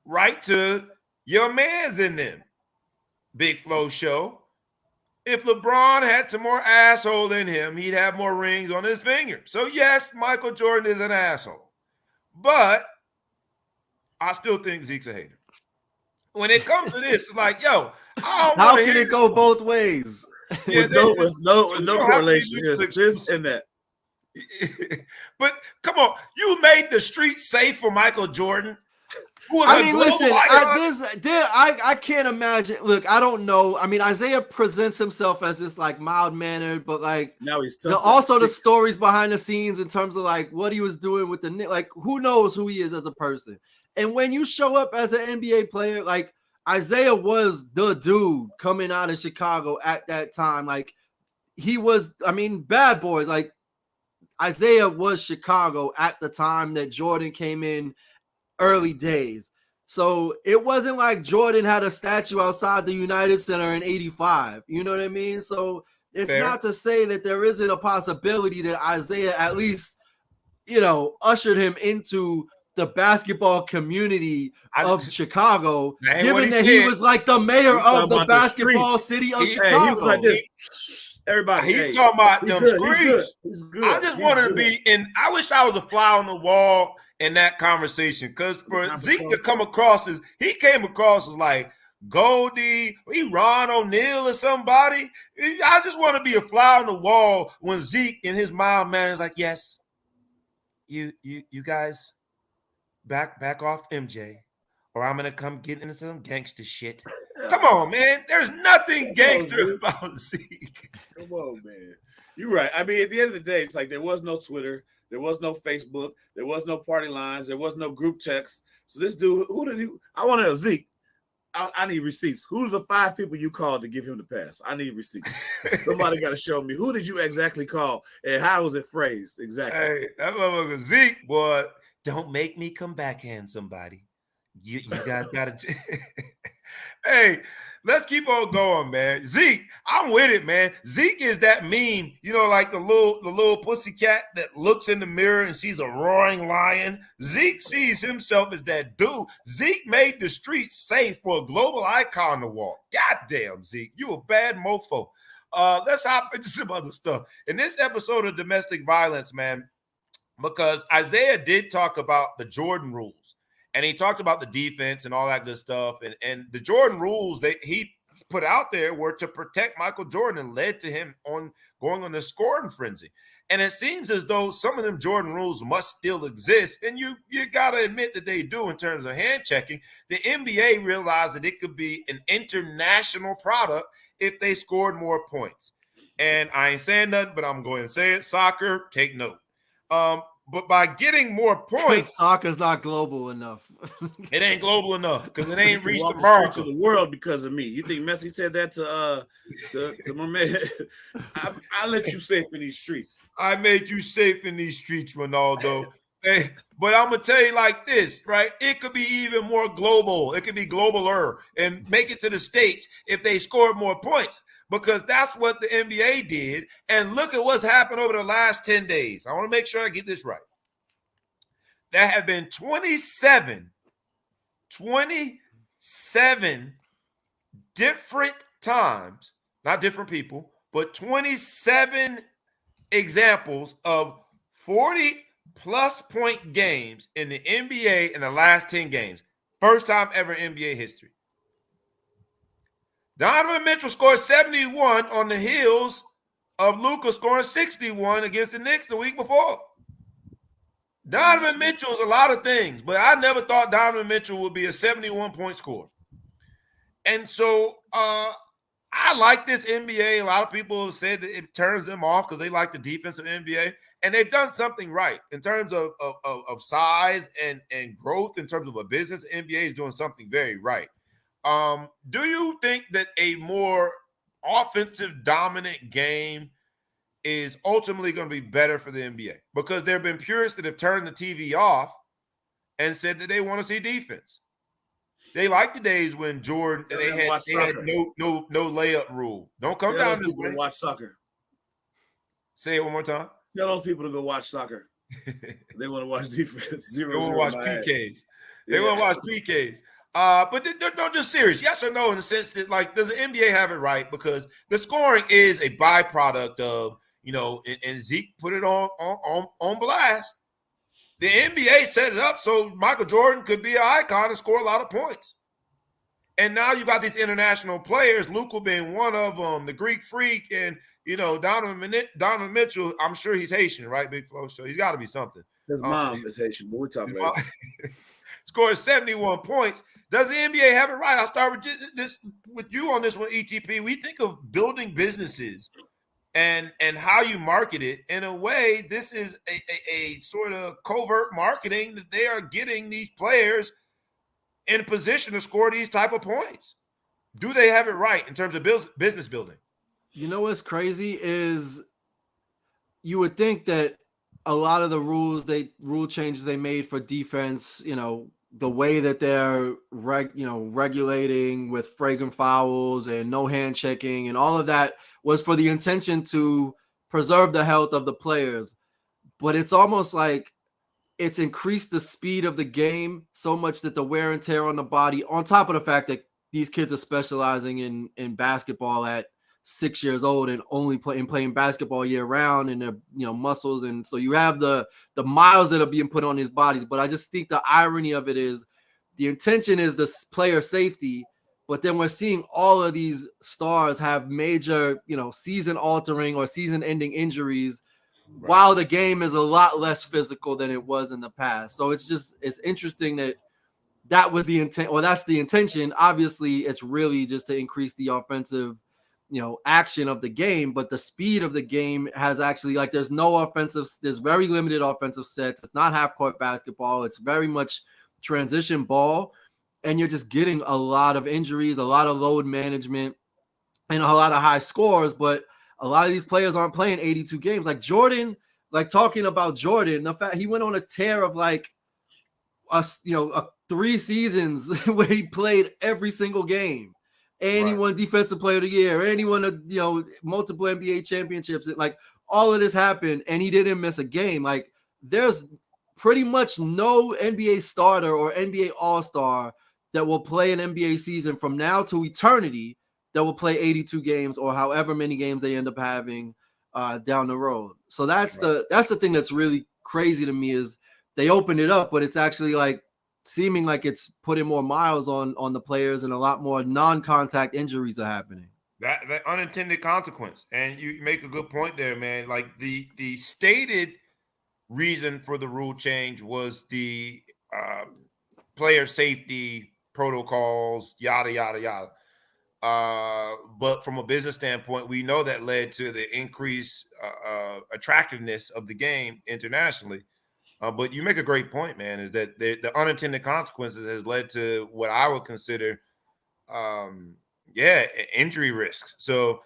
Speaker 1: right to your man's in them. Big Flow Show. If LeBron had some more asshole in him, he'd have more rings on his finger. So yes, Michael Jordan is an asshole. But I still think Zeke's a hater. When it comes to this, it's like, yo,
Speaker 3: how can it go both ways?
Speaker 2: Yeah, with no correlation. This and that.
Speaker 1: But come on, you made the streets safe for Michael Jordan.
Speaker 3: I mean, listen, I can't imagine. Look, I don't know. I mean, Isiah presents himself as this like mild-mannered, but like
Speaker 2: now he's tough.
Speaker 3: Also the stories behind the scenes in terms of like what he was doing with the, like, who knows who he is as a person. And when you show up as an NBA player, like Isiah was the dude coming out of Chicago at that time. Like he was, I mean, Bad Boys. Like Isiah was Chicago at the time that Jordan came in. Early days. So it wasn't like Jordan had a statue outside the United Center in 85. You know what I mean? So it's fair. Not to say that there isn't a possibility that Isiah at least, you know, ushered him into the basketball community of Chicago, given that he was like the mayor of the basketball city of Chicago.
Speaker 2: Everybody,
Speaker 1: he's talking about them streets. I just wanted to be in. I wish I was a fly on the wall in that conversation, because for Zeke to come across as, he came across as like Goldie, Ron O'Neal or somebody. I just want to be a fly on the wall when Zeke in his mild manner is like, yes, you guys back off MJ, or I'm gonna come get into some gangster shit. Come on, man. There's nothing gangster about Zeke.
Speaker 2: Come on, man. You're right. I mean, at the end of the day, it's like there was no Twitter. There was no Facebook. There was no party lines. There was no group text. So this dude, who did he? I want to know, Zeke. I need receipts. Who's the 5 people you called to give him the pass? I need receipts. Somebody got to show me. Who did you exactly call and how was it phrased exactly?
Speaker 1: Hey, that motherfucker Zeke, boy, don't make me come backhand somebody. You guys got to. Hey, let's keep on going, man. Zeke, I'm with it, man. Zeke is that meme, like the little pussycat that looks in the mirror and sees a roaring lion. Zeke sees himself as that dude. Zeke made the streets safe for a global icon to walk. Goddamn, Zeke, you a bad mofo. Let's hop into some other stuff. In this episode of Domestic Violence, man, because Isiah did talk about the Jordan rules. And he talked about the defense and all that good stuff. And the Jordan rules that he put out there were to protect Michael Jordan and led to him going on the scoring frenzy. And it seems as though some of them Jordan rules must still exist. And you got to admit that they do in terms of hand checking. The NBA realized that it could be an international product if they scored more points. And I ain't saying nothing, but I'm going to say it. Soccer, take note. But by getting more points,
Speaker 3: soccer's not global enough.
Speaker 1: It ain't global enough because it ain't reached
Speaker 2: America to the world because of me. You think Messi said that to my man? I let you safe in these streets.
Speaker 1: I made you safe in these streets, Ronaldo. Hey, but I'm gonna tell you like this, right? It could be even more global. It could be globaler and make it to the States if they scored more points. Because that's what the NBA did. And look at what's happened over the last 10 days. I want to make sure I get this right. There have been 27 different times, not different people, but 27 examples of 40-plus point games in the NBA in the last 10 games. First time ever in NBA history. Donovan Mitchell scored 71 on the heels of Luka scoring 61 against the Knicks the week before. Donovan Mitchell is a lot of things, but I never thought Donovan Mitchell would be a 71-point scorer. And so I like this NBA. A lot of people have said that it turns them off because they like the defensive NBA. And they've done something right in terms of size and growth in terms of a business. The NBA is doing something very right. Do you think that a more offensive dominant game is ultimately going to be better for the NBA? Because there have been purists that have turned the TV off and said that they want to see defense. They like the days when Jordan they had no layup rule. Don't come down this way.
Speaker 2: Watch soccer.
Speaker 1: Say it one more time.
Speaker 2: Tell those people to go watch soccer. They want to watch defense.
Speaker 1: They want to watch PKs. They want to watch PKs. But they're just serious. Yes or no, in the sense that, like, does the NBA have it right? Because the scoring is a byproduct of, and Zeke put it on blast. The NBA set it up so Michael Jordan could be an icon and score a lot of points. And now you got these international players, Luka being one of them, the Greek Freak, and Donovan Mitchell. I'm sure he's Haitian, right, Big Flo? So he's got to be something.
Speaker 2: His mom is Haitian, but we're talking about
Speaker 1: scored 71 points. Does the NBA have it right? I'll start with you on this one, ETP. We think of building businesses and how you market it. In a way, this is a sort of covert marketing that they are getting these players in a position to score these type of points. Do they have it right in terms of business building?
Speaker 3: You know what's crazy is you would think that a lot of the rule changes they made for defense, the way that they're regulating with flagrant fouls and no hand checking and all of that was for the intention to preserve the health of the players. But it's almost like it's increased the speed of the game so much that the wear and tear on the body, on top of the fact that these kids are specializing in basketball at 6 years old and only playing basketball year round, and their muscles, and so you have the miles that are being put on his bodies. But I just think the irony of it is the intention is the player safety, but then we're seeing all of these stars have major season altering or season ending injuries, right, while the game is a lot less physical than it was in the past. So it's interesting that was the intent, or that's the intention. Obviously it's really just to increase the offensive action of the game, but the speed of the game has actually, like, there's very limited offensive sets. It's not half court basketball. It's very much transition ball, and you're just getting a lot of injuries, a lot of load management, and a lot of high scores. But a lot of these players aren't playing 82 games. Like Jordan, like talking about Jordan, the fact he went on a tear of like 3 seasons where he played every single game. And he won Defensive Player of the Year, and he won multiple NBA championships. Like, all of this happened, and he didn't miss a game. Like, there's pretty much no NBA starter or NBA All-Star that will play an NBA season from now to eternity that will play 82 games or however many games they end up having down the road. So that's the thing that's really crazy to me, is they opened it up, but it's actually like seeming like it's putting more miles on the players, and a lot more non-contact injuries are happening.
Speaker 1: That unintended consequence. And you make a good point there, man. Like the stated reason for the rule change was the player safety protocols, yada, yada, yada. But from a business standpoint, we know that led to the increased attractiveness of the game internationally. But you make a great point, man, is that the unintended consequences has led to what I would consider, injury risks. So,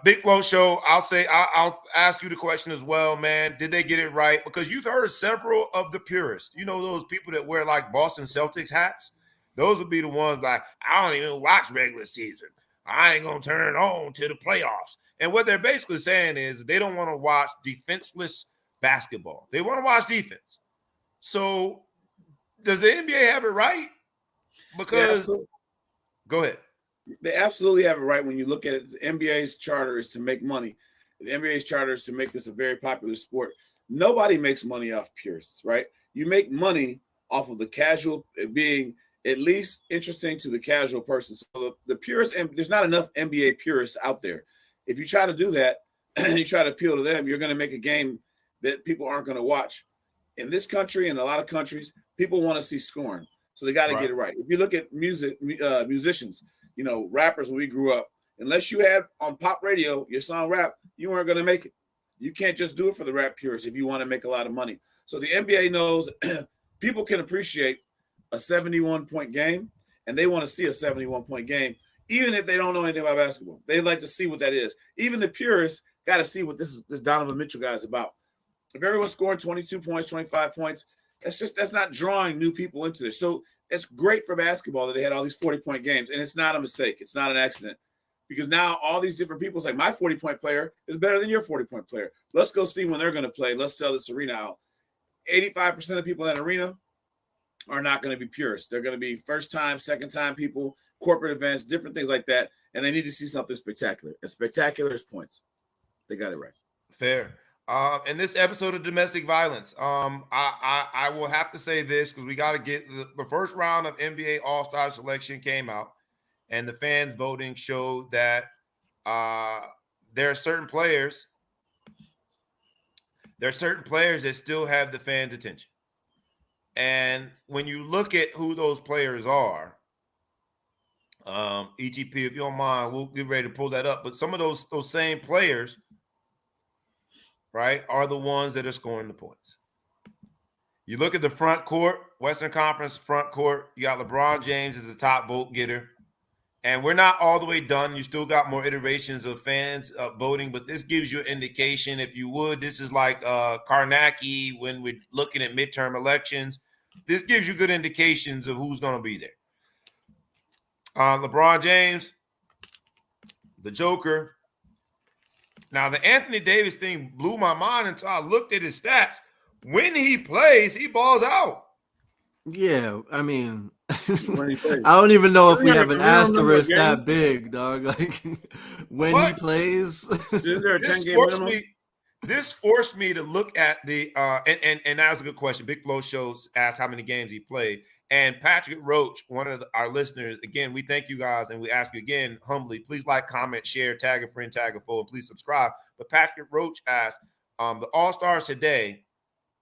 Speaker 1: Big Flow Show, I'll ask you the question as well, man. Did they get it right? Because you've heard several of the purists. You know, those people that wear like Boston Celtics hats? Those would be the ones like, I don't even watch regular season. I ain't going to turn it on to the playoffs. And what they're basically saying is they don't want to watch defenseless basketball. They want to watch defense. So does the NBA have it right? Because go ahead.
Speaker 2: They absolutely have it right. When you look at it, the NBA's charter is to make money. The NBA's charter is to make this a very popular sport. Nobody makes money off purists, right? You make money off of the casual being at least interesting to the casual person. So the purists, and there's not enough NBA purists out there. If you try to do that and you try to appeal to them, you're going to make a game that people aren't going to watch. In this country and a lot of countries, people want to see scoring. So they got to get it right. If you look at musicians, rappers when we grew up, unless you had on pop radio your song rap, you weren't going to make it. You can't just do it for the rap purists if you want to make a lot of money. So the NBA knows people can appreciate a 71-point game, and they want to see a 71-point game, even if they don't know anything about basketball. They like to see what that is. Even the purists got to see what this Donovan Mitchell guy is about. If everyone's scoring 22 points, 25 points, that's not drawing new people into this. So it's great for basketball that they had all these 40-point games, and it's not a mistake. It's not an accident, because now all these different people say, my 40-point player is better than your 40-point player. Let's go see when they're going to play. Let's sell this arena out. 85% of people in that arena are not going to be purists. They're going to be first-time, second-time people, corporate events, different things like that, and they need to see something spectacular. And spectacular is points. They got it right.
Speaker 1: Fair. In this episode of domestic violence, I will have to say this, because we got to get the first round of NBA All-Star selection came out, and the fans voting showed that there are certain players that still have the fans' attention. And when you look at who those players are, ETP, if you don't mind, we'll get ready to pull that up. But some of those same players, right, are the ones that are scoring the points. You look at the front court, Western Conference front court, you got LeBron James as the top vote getter. And we're not all the way done. You still got more iterations of fans voting, but this gives you an indication, if you would. This is like Karnacki when we're looking at midterm elections. This gives you good indications of who's going to be there. LeBron James, the Joker. Now, the Anthony Davis thing blew my mind until I looked at his stats. When he plays, he balls out.
Speaker 3: Yeah, I mean, I don't even know if we have an asterisk that big, dog. Like, when he plays.
Speaker 1: This forced me to look at the and that was a good question. Big Flow Shows asked how many games he played. And Patrick Roach, one of our listeners, again, we thank you guys, and we ask you again humbly, please like, comment, share, tag a friend, tag a foe, and please subscribe. But Patrick Roach asked, the All-Stars today,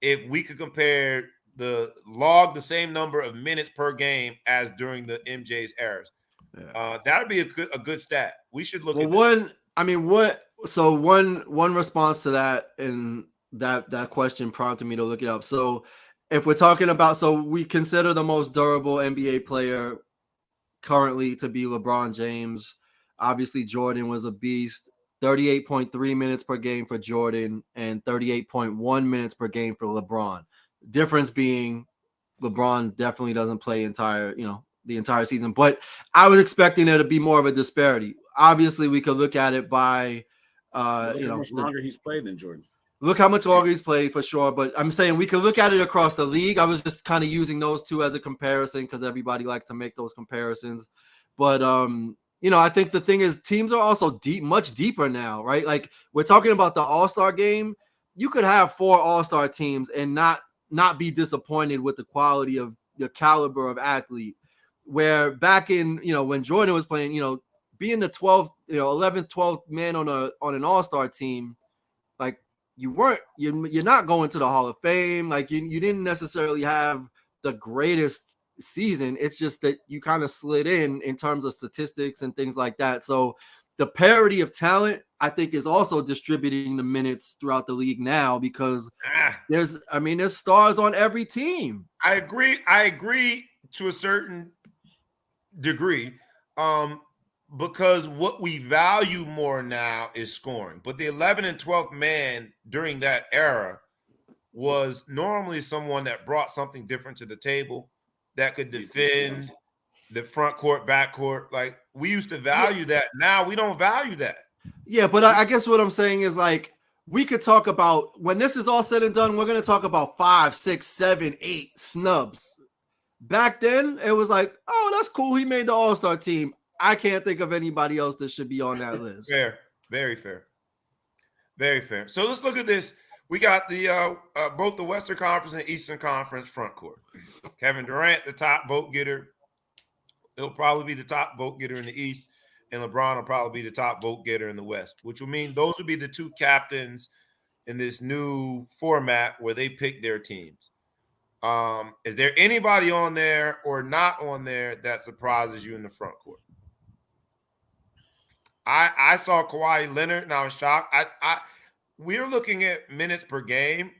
Speaker 1: if we could compare the same number of minutes per game as during the MJ's eras.
Speaker 3: Yeah.
Speaker 1: That'd be a good stat. We should look at
Speaker 3: one response to that, and that question prompted me to look it up. So if we're talking about, so we consider the most durable NBA player currently to be LeBron James. Obviously, Jordan was a beast. 38.3 minutes per game for Jordan and 38.1 minutes per game for LeBron. Difference being LeBron definitely doesn't play the entire season, but I was expecting there to be more of a disparity. Obviously, we could look at it by,
Speaker 2: look how much longer he's played than Jordan.
Speaker 3: Look how much longer he's played for sure, but I'm saying we could look at it across the league. I was just kind of using those two as a comparison because everybody likes to make those comparisons. But I think the thing is teams are also much deeper now, right? Like we're talking about the All-Star game. You could have 4 All-Star teams and not be disappointed with the quality of the caliber of athlete. Where back in, when Jordan was playing, being the 12th, 11th, 12th man on an All-Star team, like you're not going to the Hall of Fame. Like you didn't necessarily have the greatest season. It's just that you kind of slid in terms of statistics and things like that. So the parity of talent, I think, is also distributing the minutes throughout the league now because there's stars on every team.
Speaker 1: I agree to a certain degree. Because what we value more now is scoring. But the 11th and 12th man during that era was normally someone that brought something different to the table, that could defend the front court, back court. Like we used to value that. Now we don't value that.
Speaker 3: Yeah, but I guess what I'm saying is like we could talk about when this is all said and done, we're going to talk about 5, 6, 7, 8 snubs. Back then, it was like, oh, that's cool. He made the All-Star team. I can't think of anybody else that should be on that list.
Speaker 1: Fair. Very fair. Very fair. So let's look at this. We got the both the Western Conference and Eastern Conference front court. Kevin Durant, the top vote getter. He'll probably be the top vote getter in the East, and LeBron will probably be the top vote getter in the West, which will mean those will be the 2 captains in this new format where they pick their teams. Is there anybody on there or not on there that surprises you in the front court? I saw Kawhi Leonard and I was shocked. We're looking at minutes per game.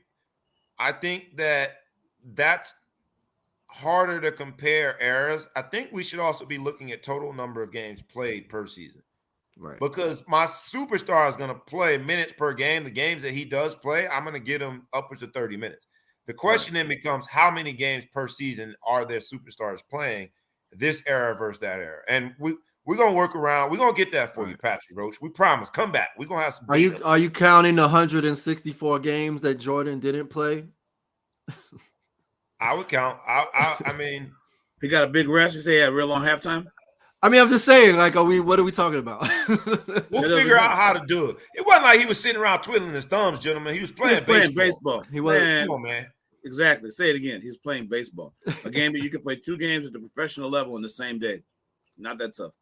Speaker 1: I think that's harder to compare eras. I think we should also be looking at total number of games played per season.
Speaker 3: Right.
Speaker 1: Because my superstar is going to play minutes per game. The games that he does play, I'm going to get him upwards of 30 minutes. The question then becomes how many games per season are their superstars playing this era versus that era? And we're going to work around. We're going to get that for you, Patrick Roach. We promise. Come back. We're going to have some.
Speaker 3: Are you counting the 164 games that Jordan didn't play?
Speaker 1: I would count. I mean.
Speaker 2: He got a big rest. You say he had a real long halftime?
Speaker 3: I mean, I'm just saying, like, what are we talking about?
Speaker 1: We'll figure out how to do it. It wasn't like he was sitting around twiddling his thumbs, gentlemen. He was playing baseball.
Speaker 3: He was.
Speaker 1: Come on, man.
Speaker 2: Exactly. Say it again. He was playing baseball. A game that you can play 2 games at the professional level in the same day. Not that tough.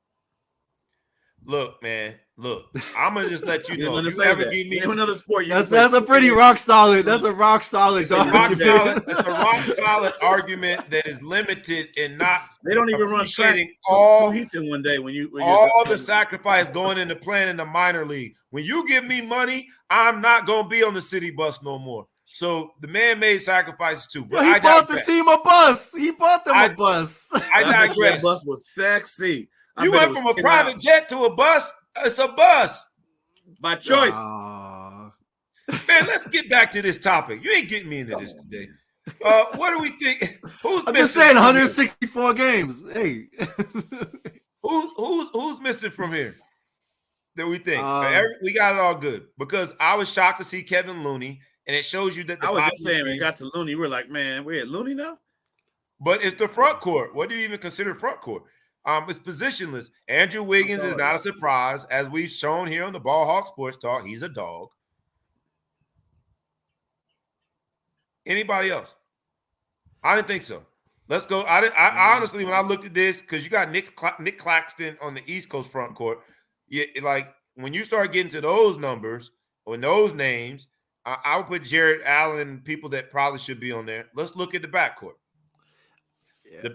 Speaker 1: Look, man. Look, I'm gonna just let you know.
Speaker 2: You ever give me another sport?
Speaker 3: That's a pretty rock solid. That's a rock solid.
Speaker 1: That's a rock solid argument that is limited and not.
Speaker 2: They don't even run track.
Speaker 1: All
Speaker 2: Heaton one day when
Speaker 1: all the sacrifice going into playing in the minor league. When you give me money, I'm not gonna be on the city bus no more. So the man made sacrifices too. But
Speaker 3: he bought the team a bus. He bought them a bus.
Speaker 1: I digress.
Speaker 2: That bus was sexy.
Speaker 1: You went from a private jet to a bus. It's a bus.
Speaker 2: By choice.
Speaker 1: Man, let's get back to this topic. You ain't getting me into this today. What do we think?
Speaker 3: I'm just saying 164 games. Hey.
Speaker 1: Who's missing from here that we think? We got it all good. Because I was shocked to see Kevin Looney, and it shows you that
Speaker 2: I was just saying we got to Looney. We're like, man, we're at Looney now?
Speaker 1: But it's the front court. What do you even consider front court? It's positionless. Andrew Wiggins is not a surprise. As we've shown here on the Ball Hawk Sports Talk, he's a dog. Anybody else? I didn't think so. Let's go. I honestly, when I looked at this, because you got Nick Claxton on the East Coast front court, like when you start getting to those numbers or those names, I would put Jared Allen, people that probably should be on there. Let's look at the backcourt.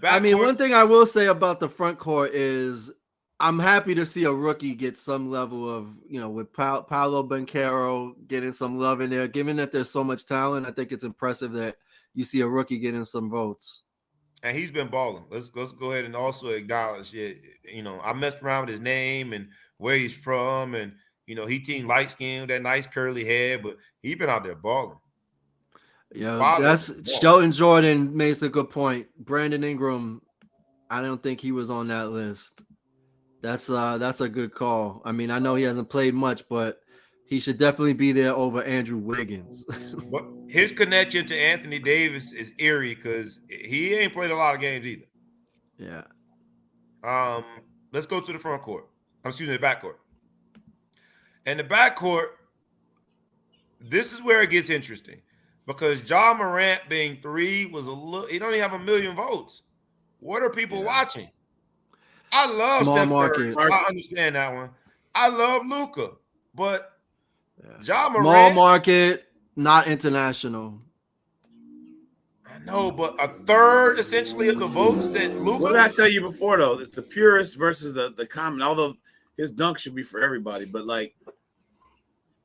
Speaker 3: One thing I will say about the front court is I'm happy to see a rookie get some level of, with Paolo Banchero getting some love in there. Given that there's so much talent, I think it's impressive that you see a rookie getting some votes.
Speaker 1: And he's been balling. Let's go ahead and also acknowledge it. I messed around with his name and where he's from, and he team light skin, that nice curly hair, but he been out there balling.
Speaker 3: Yeah, that's Shelton Jordan makes a good point. Brandon Ingram, I don't think he was on that list. That's a good call. I mean, I know he hasn't played much, but he should definitely be there over Andrew Wiggins.
Speaker 1: But his connection to Anthony Davis is eerie because he ain't played a lot of games either.
Speaker 3: Yeah.
Speaker 1: Let's go to the front court. Excuse me, the back court. And the back court, this is where it gets interesting because Ja Morant being 3 was a little. He don't even have 1 million votes. What are people watching? I love
Speaker 3: Small
Speaker 1: Steph
Speaker 3: market.
Speaker 1: Curry. I understand that one. I love Luka, but Ja Morant,
Speaker 3: small market, not international.
Speaker 1: I know, but a third essentially of the votes that Luka.
Speaker 2: What did I tell you before though? It's the purist versus the common. Although his dunk should be for everybody, but like,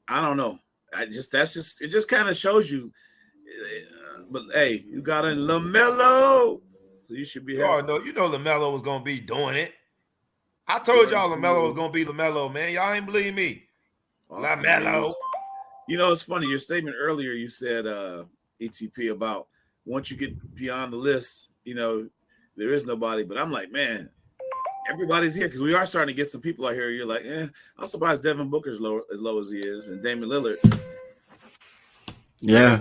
Speaker 2: I don't know. It just kind of shows you. But hey, you got a LaMelo. So you should be happy.
Speaker 1: Oh, no, LaMelo was going to be doing it. I told y'all LaMelo was going to be LaMelo, man. Y'all ain't believe me. Awesome. LaMelo.
Speaker 2: It's funny. Your statement earlier, you said, ETP, about once you get beyond the list, there is nobody. But I'm like, man, everybody's here because we are starting to get some people out here. You're like, I'm surprised Devin Booker's as low as he is, and Damian Lillard.
Speaker 3: Yeah.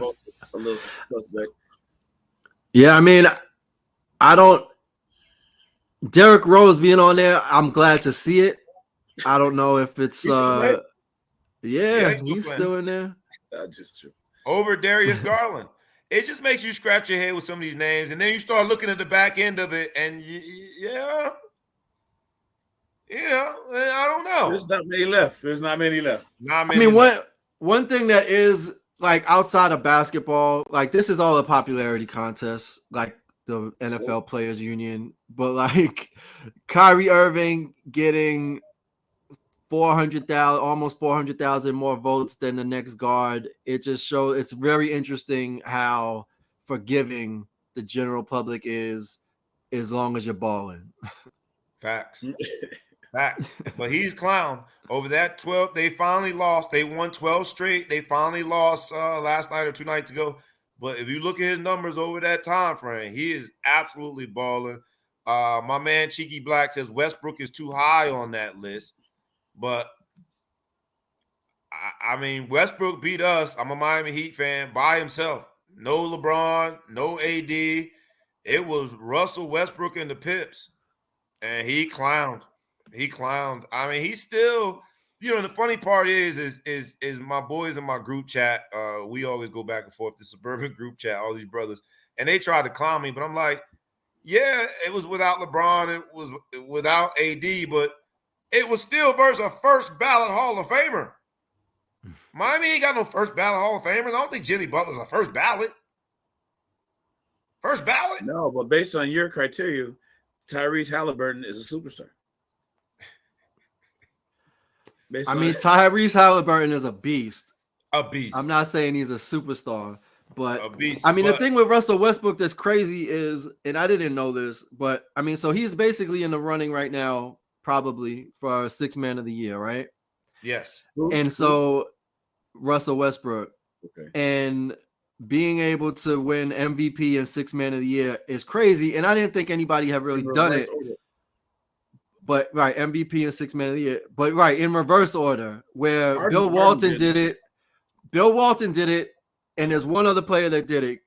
Speaker 2: A little suspect.
Speaker 3: Yeah, I mean, Derrick Rose being on there, I'm glad to see it. I don't know if it's he's still in there.
Speaker 2: Just true.
Speaker 1: Over Darius Garland. It just makes you scratch your head with some of these names, and then you start looking at the back end of it, and I don't know.
Speaker 2: There's not many left.
Speaker 1: I mean,
Speaker 3: one thing that is like outside of basketball, like this is all a popularity contest, like the NFL Players Union, but like Kyrie Irving getting 400,000, almost 400,000 more votes than the next guard. It just shows it's very interesting how forgiving the general public is as long as you're balling.
Speaker 1: Facts. But he's clown over that 12. They finally lost. They won 12 straight. They finally lost last night or 2 nights ago. But if you look at his numbers over that time frame, he is absolutely balling. My man Cheeky Black says Westbrook is too high on that list. But I mean, Westbrook beat us. I'm a Miami Heat fan by himself. No LeBron, no AD. It was Russell Westbrook and the Pips, and he clowned. I mean, he's still, the funny part is my boys in my group chat. We always go back and forth, the suburban group chat, all these brothers, and they tried to clown me, but I'm like, yeah, it was without LeBron, it was without AD, but it was still versus a first ballot Hall of Famer. Miami ain't got no first ballot Hall of Famers. I don't think Jimmy Butler's a first ballot. First ballot?
Speaker 2: No, but based on your criteria, Tyrese Halliburton is a superstar.
Speaker 3: Tyrese Halliburton is a beast.
Speaker 1: A beast.
Speaker 3: I'm not saying he's a superstar, but
Speaker 1: a beast.
Speaker 3: The thing with Russell Westbrook that's crazy is, and I didn't know this, but so he's basically in the running right now, probably for 6th man of the year, right?
Speaker 1: Yes.
Speaker 3: And so Russell Westbrook,
Speaker 2: okay,
Speaker 3: and being able to win MVP and 6th man of the year is crazy, and I didn't think anybody had really done it. But MVP and 6th man of the year, but in reverse order, where Bill Walton did it. Bill Walton did it, and there's one other player that did it.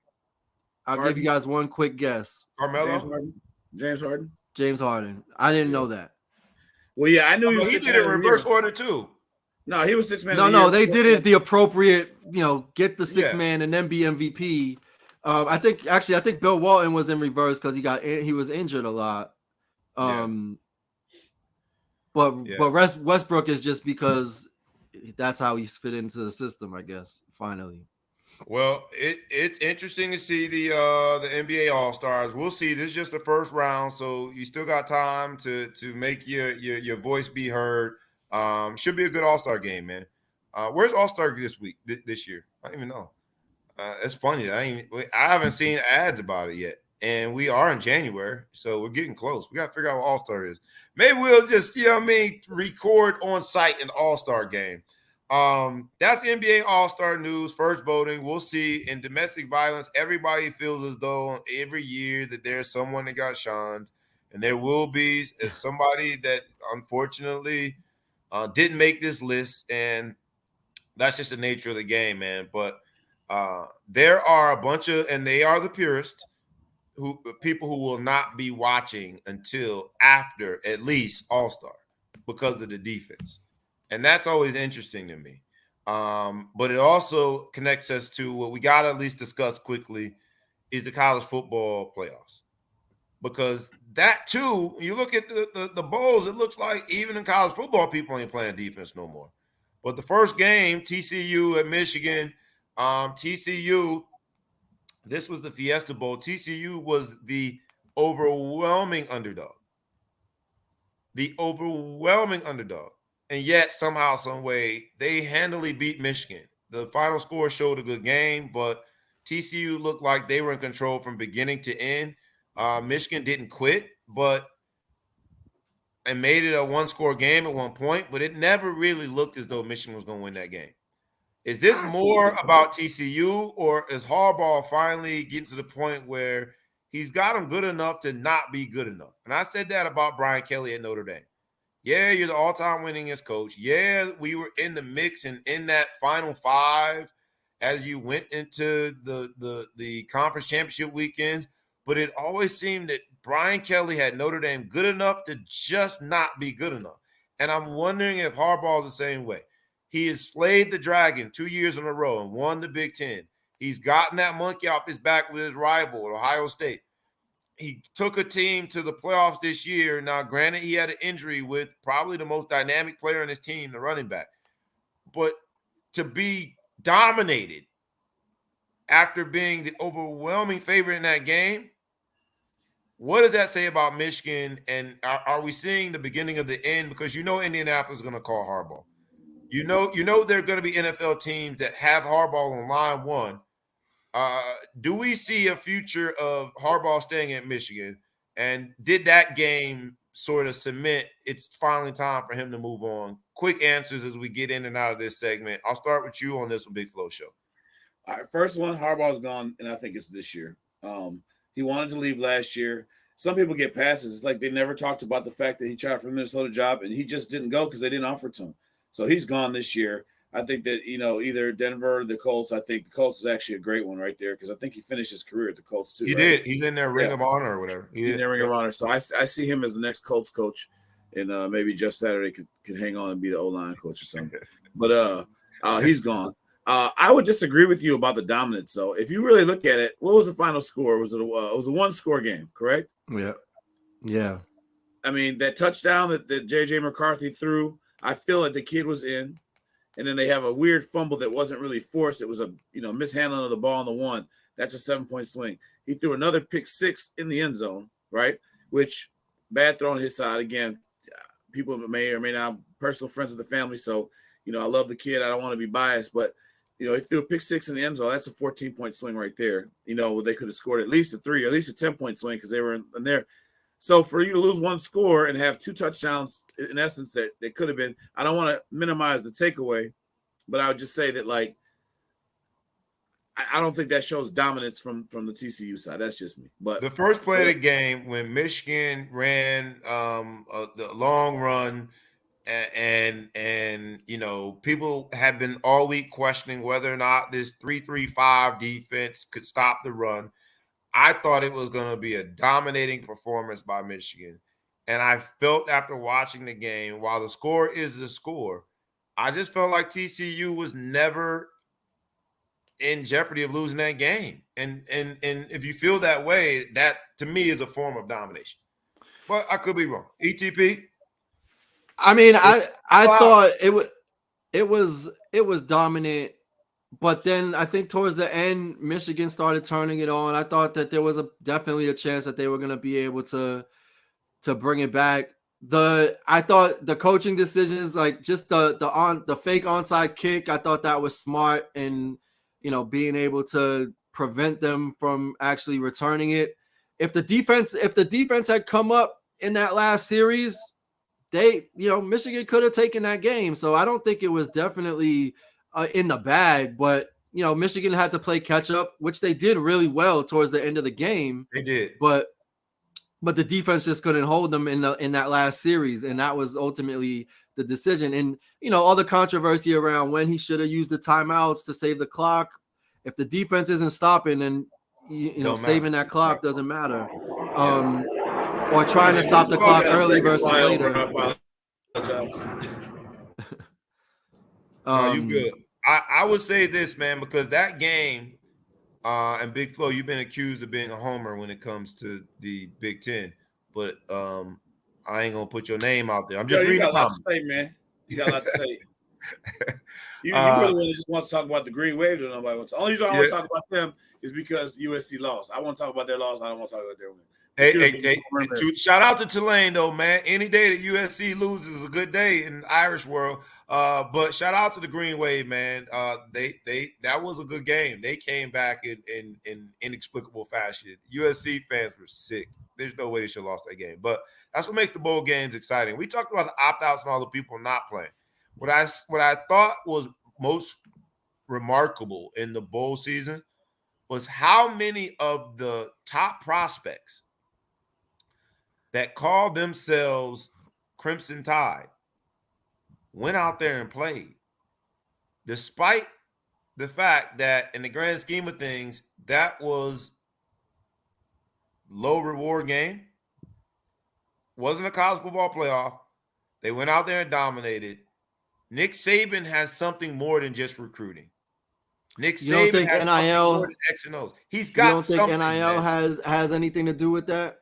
Speaker 3: I'll give you guys one quick guess.
Speaker 1: Carmelo?
Speaker 2: James Harden.
Speaker 3: James Harden. I didn't know that.
Speaker 2: Well, yeah, I knew
Speaker 1: he did it in reverse order too.
Speaker 2: No, he was 6th man.
Speaker 3: No, they did it the appropriate. Get the 6th man and then be MVP. I think Bill Walton was in reverse because he was injured a lot. But Westbrook is just because that's how he's fit into the system, I guess. Finally,
Speaker 1: Well, it's interesting to see the NBA All Stars. We'll see. This is just the first round, so you still got time to make your voice be heard. Should be a good All Star game, man. Where's All Star this week? This year? I don't even know. It's funny. I haven't seen ads about it yet, and we are in January, so we're getting close. We got to figure out what All Star is. Maybe we'll just record on site an All Star game. That's the NBA All-Star news. First voting. We'll see. In domestic violence, everybody feels as though every year that there's someone that got shunned, and there will be somebody that unfortunately didn't make this list, and that's just the nature of the game, man. But there are a bunch of, and they are the purists, people who will not be watching until after at least All-Star because of the defense. And that's always interesting to me. But it also connects us to what we got to at least discuss quickly is the college football playoffs. Because that too, you look at the bowls, it looks like even in college football, people ain't playing defense no more. But the first game, TCU at Michigan, TCU, this was the Fiesta Bowl. TCU was the overwhelming underdog. The overwhelming underdog. And yet, somehow, some way, they handily beat Michigan. The final score showed a good game, but TCU looked like they were in control from beginning to end. Michigan didn't quit, but and made it a one-score game at one point, but it never really looked as though Michigan was going to win that game. Is this more about TCU, or is Harbaugh finally getting to the point where he's got them good enough to not be good enough? And I said that about Brian Kelly at Notre Dame. Yeah, you're the all-time winningest coach. Yeah, we were in the mix and in that Final Five as you went into the conference championship weekends. But it always seemed that Brian Kelly had Notre Dame good enough to just not be good enough. And I'm wondering if Harbaugh is the same way. He has slayed the dragon 2 years in a row and won the Big Ten. He's gotten that monkey off his back with his rival, Ohio State. He took a team to the playoffs this year. Now, granted, he had an injury with probably the most dynamic player on his team, the running back. But to be dominated after being the overwhelming favorite in that game, what does that say about Michigan? And are we seeing the beginning of the end? Because you know Indianapolis is going to call Harbaugh. You know there are going to be NFL teams that have Harbaugh on line one. Do we see a future of Harbaugh staying at Michigan? And did that game sort of cement it's finally time for him to move on? Quick answers as we get in and out of this segment. I'll start with you on this one, Big Flow Show.
Speaker 2: All right, first one, Harbaugh's gone, and I think it's this year. He wanted to leave last year. Some people get passes. It's like they never talked about the fact that he tried for the Minnesota job, and he just didn't go because they didn't offer it to him. So he's gone this year. I think that, either Denver or the Colts. I think the Colts is actually a great one right there because I think he finished his career at the Colts too.
Speaker 1: He did. He's in their Ring of Honor or whatever.
Speaker 2: He's in their Ring of Honor. So I see him as the next Colts coach, and maybe Jeff Saturday could hang on and be the O-line coach or something. But he's gone. I would disagree with you about the dominance. So if you really look at it, what was the final score? Was it was a one-score game, correct?
Speaker 3: Yeah.
Speaker 2: I mean, that touchdown that J.J. McCarthy threw, I feel like the kid was in. And then they have a weird fumble that wasn't really forced. It was a mishandling of the ball on the one. That's a 7-point swing. He threw another pick six in the end zone, right? Which bad throw on his side. Again, people may or may not personal friends of the family. So, I love the kid. I don't want to be biased, but he threw a pick six in the end zone. That's a 14-point swing right there. They could have scored at least a 3 or at least a 10-point swing because they were in there. So for you to lose one score and have 2 touchdowns, in essence, that could have been, I don't want to minimize the takeaway, but I would just say that, I don't think that shows dominance from the TCU side. That's just me. But
Speaker 1: the first play of the game when Michigan ran the long run, and people have been all week questioning whether or not this 3-3-5 defense could stop the run. I thought it was going to be a dominating performance by Michigan. And I felt after watching the game, while the score is the score, I just felt like TCU was never in jeopardy of losing that game. And if you feel that way, that to me is a form of domination. But I could be wrong. ETP?
Speaker 3: I mean, I thought it was dominant, But then I think towards the end, Michigan started turning it on. I thought that there was definitely a chance that they were going to be able to bring it back. I thought the coaching decisions, like just the fake onside kick, I thought that was smart, and being able to prevent them from actually returning it. If the defense had come up in that last series, Michigan could have taken that game. So I don't think it was definitely in the bag, but Michigan had to play catch up, which they did really well towards the end of the game.
Speaker 1: They did,
Speaker 3: but the defense just couldn't hold them in that last series, and that was ultimately the decision. And all the controversy around when he should have used the timeouts to save the clock. If the defense isn't stopping, and saving that clock doesn't matter. Or trying to stop the clock early versus later.
Speaker 1: No, you good. I would say this, man, because that game, and Big Flo, you've been accused of being a homer when it comes to the Big Ten, but I ain't gonna put your name out there. I'm just reading the comments.
Speaker 2: Say, man. You got a lot to say. You really just want to talk about the Green Wave or nobody wants to. Only reason I want to talk about them is because USC lost. I want to talk about their loss. I don't want to talk about their win.
Speaker 1: Hey, shout out to Tulane though, man. Any day that USC loses is a good day in the Irish world. But shout out to the Green Wave, man. That was a good game. They came back in inexplicable fashion. USC fans were sick. There's no way they should have lost that game. But that's what makes the bowl games exciting. We talked about the opt-outs and all the people not playing. What I thought was most remarkable in the bowl season was how many of the top prospects that called themselves Crimson Tide went out there and played, despite the fact that in the grand scheme of things, that was low reward game. Wasn't a college football playoff. They went out there and dominated. Nick Saban has something more than just recruiting. Nick Saban has something more than X and O's. He's got something.
Speaker 3: You don't think NIL has anything to do with that?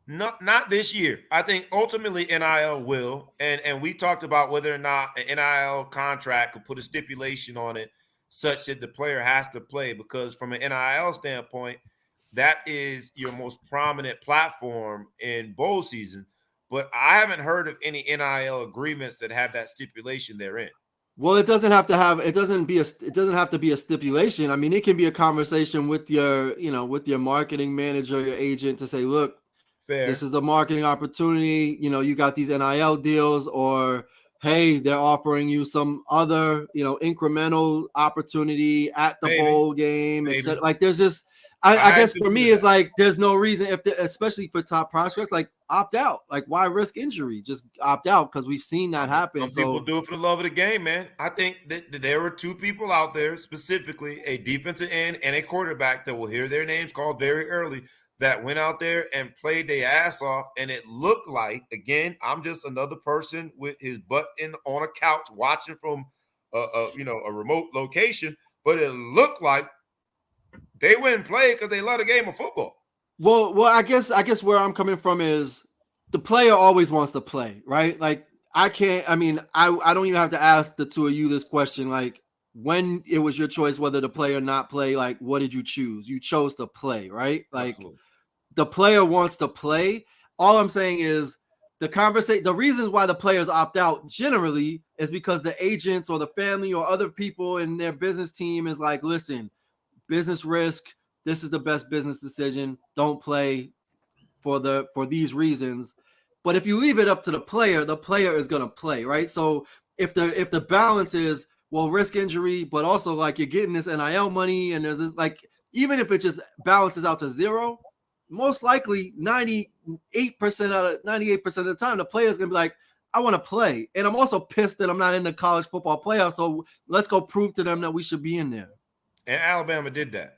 Speaker 1: Not this year. I think ultimately NIL will. And we talked about whether or not an NIL contract could put a stipulation on it such that the player has to play, because from an NIL standpoint, that is your most prominent platform in bowl season. But I haven't heard of any NIL agreements that have that stipulation therein.
Speaker 3: Well, it doesn't have to be a stipulation. I mean, it can be a conversation with your marketing manager, your agent, to say, look, this is a marketing opportunity. You got these NIL deals, or hey, they're offering you some other, incremental opportunity at the bowl game. Like, there's just, I guess for me, it's like there's no reason, especially for top prospects, like opt out. Like, why risk injury? Just opt out, because we've seen that happen.
Speaker 1: Some people do it for the love of the game, man. I think that there were two people out there, specifically a defensive end and a quarterback, that will hear their names called very early, that went out there and played their ass off. And it looked like, again, I'm just another person with his butt on a couch watching from a remote location, but it looked like they went and played because they love the game of football.
Speaker 3: Well, I guess where I'm coming from is the player always wants to play, right? Like, I don't even have to ask the two of you this question. Like, when it was your choice whether to play or not play, like, what did you choose? You chose to play, right? Like, absolutely. The player wants to play. All I'm saying is the reasons why the players opt out generally is because the agents or the family or other people in their business team is like, listen, business risk, this is the best business decision. Don't play for these reasons. But if you leave it up to the player is going to play, right? So if the balance is, well, risk injury, but also like you're getting this NIL money, and there's this, like, even if it just balances out to zero, most likely 98% of the time, the player is going to be like, I want to play. And I'm also pissed that I'm not in the college football playoffs. So let's go prove to them that we should be in there.
Speaker 1: And Alabama did that.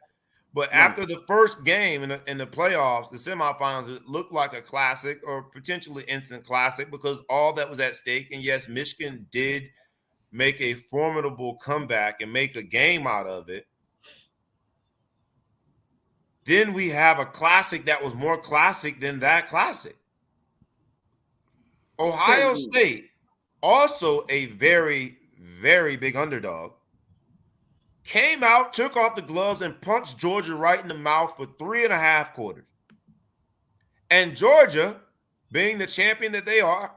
Speaker 1: But after the first game in the playoffs, the semifinals, it looked like a classic, or potentially instant classic, because all that was at stake. And yes, Michigan did make a formidable comeback and make a game out of it. Then we have a classic that was more classic than that classic. Ohio State, also a very, very big underdog, came out, took off the gloves, and punched Georgia right in the mouth for 3.5 quarters. And Georgia, being the champion that they are,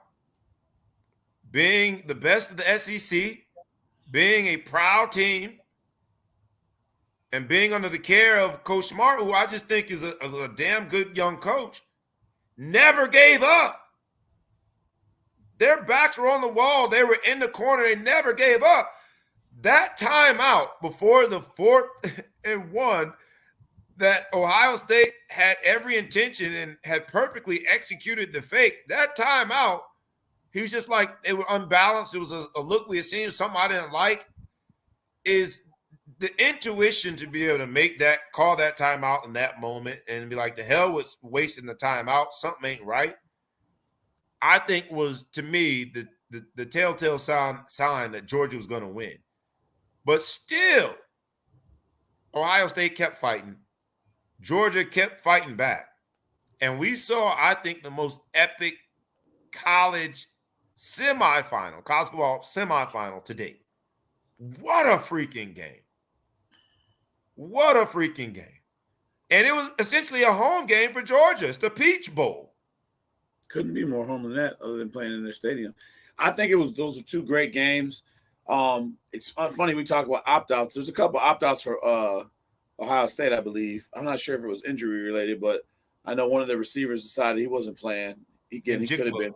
Speaker 1: being the best of the SEC, being a proud team, and being under the care of Coach Smart, who I just think is a damn good young coach, never gave up. Their backs were on the wall. They were in the corner. They never gave up. That timeout before the 4th and 1 that Ohio State had every intention and had perfectly executed the fake, that timeout, he was just like, they were unbalanced. It was a look we had seen, something I didn't like, is the intuition to be able to make that, call that timeout in that moment and be like, the hell with wasting the timeout. Something ain't right. I think was, to me, the telltale sign that Georgia was going to win. But still, Ohio State kept fighting. Georgia kept fighting back. And we saw, I think, the most epic college football semifinal to date. What a freaking game. What a freaking game. And it was essentially a home game for Georgia. It's the Peach Bowl.
Speaker 2: Couldn't be more home than that, other than playing in their stadium. I think those are two great games. It's funny we talk about opt-outs. There's a couple opt-outs for Ohio State, I believe. I'm not sure if it was injury related, but I know one of the receivers decided he wasn't playing. He could have been.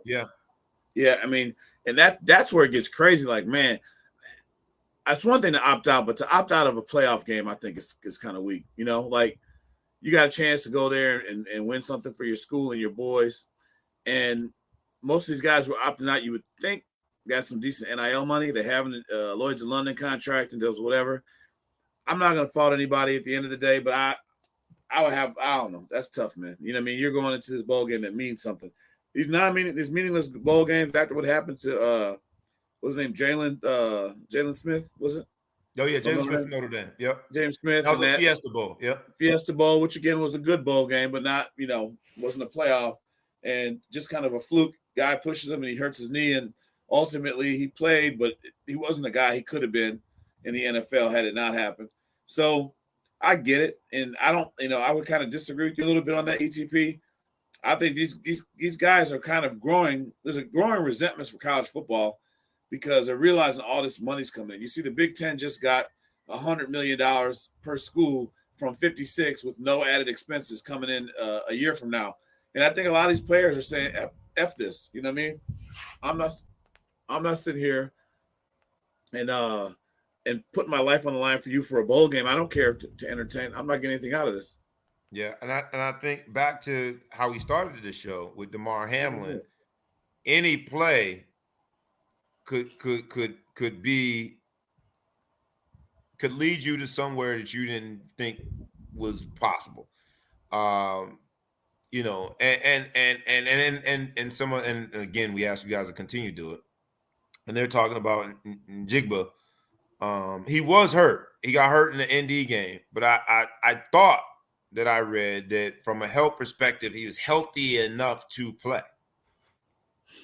Speaker 2: Yeah. I mean, and that's where it gets crazy. Like, man, that's one thing to opt out, but to opt out of a playoff game, I think is kind of weak. You know, like, you got a chance to go there and win something for your school and your boys. And most of these guys who are opting out, you would think, got some decent NIL money. They have a Lloyd's of London contract and does whatever. I'm not going to fault anybody at the end of the day, but I don't know. That's tough, man. You know what I mean? You're going into this bowl game that means something. These meaningless bowl games after what happened to what's his name? Jalen Smith, was it?
Speaker 1: Oh, yeah, James Smith from Notre Dame. Yep.
Speaker 2: James Smith.
Speaker 1: That was a Fiesta Bowl. Yep.
Speaker 2: Fiesta Bowl, which again was a good bowl game, but not, wasn't a playoff. And just kind of a fluke. Guy pushes him and he hurts his knee. And ultimately he played, but he wasn't the guy he could have been in the NFL had it not happened. So I get it. And I don't, I would kind of disagree with you a little bit on that, ETP. I think these guys are kind of growing. There's a growing resentment for college football because they're realizing all this money's coming in. You see, the Big Ten just got $100 million per school from 56 with no added expenses coming in a year from now. And I think a lot of these players are saying, F this. You know what I mean? I'm not sitting here and putting my life on the line for you for a bowl game. I don't care to entertain. I'm not getting anything out of this.
Speaker 1: Yeah, and I think back to how we started the show with Damar Hamlin. Any play could lead you to somewhere that you didn't think was possible. And someone, and again, we ask you guys to continue to do it. And they're talking about Njigba. He was hurt. He got hurt in the ND game, but I thought that I read that from a health perspective, he was healthy enough to play.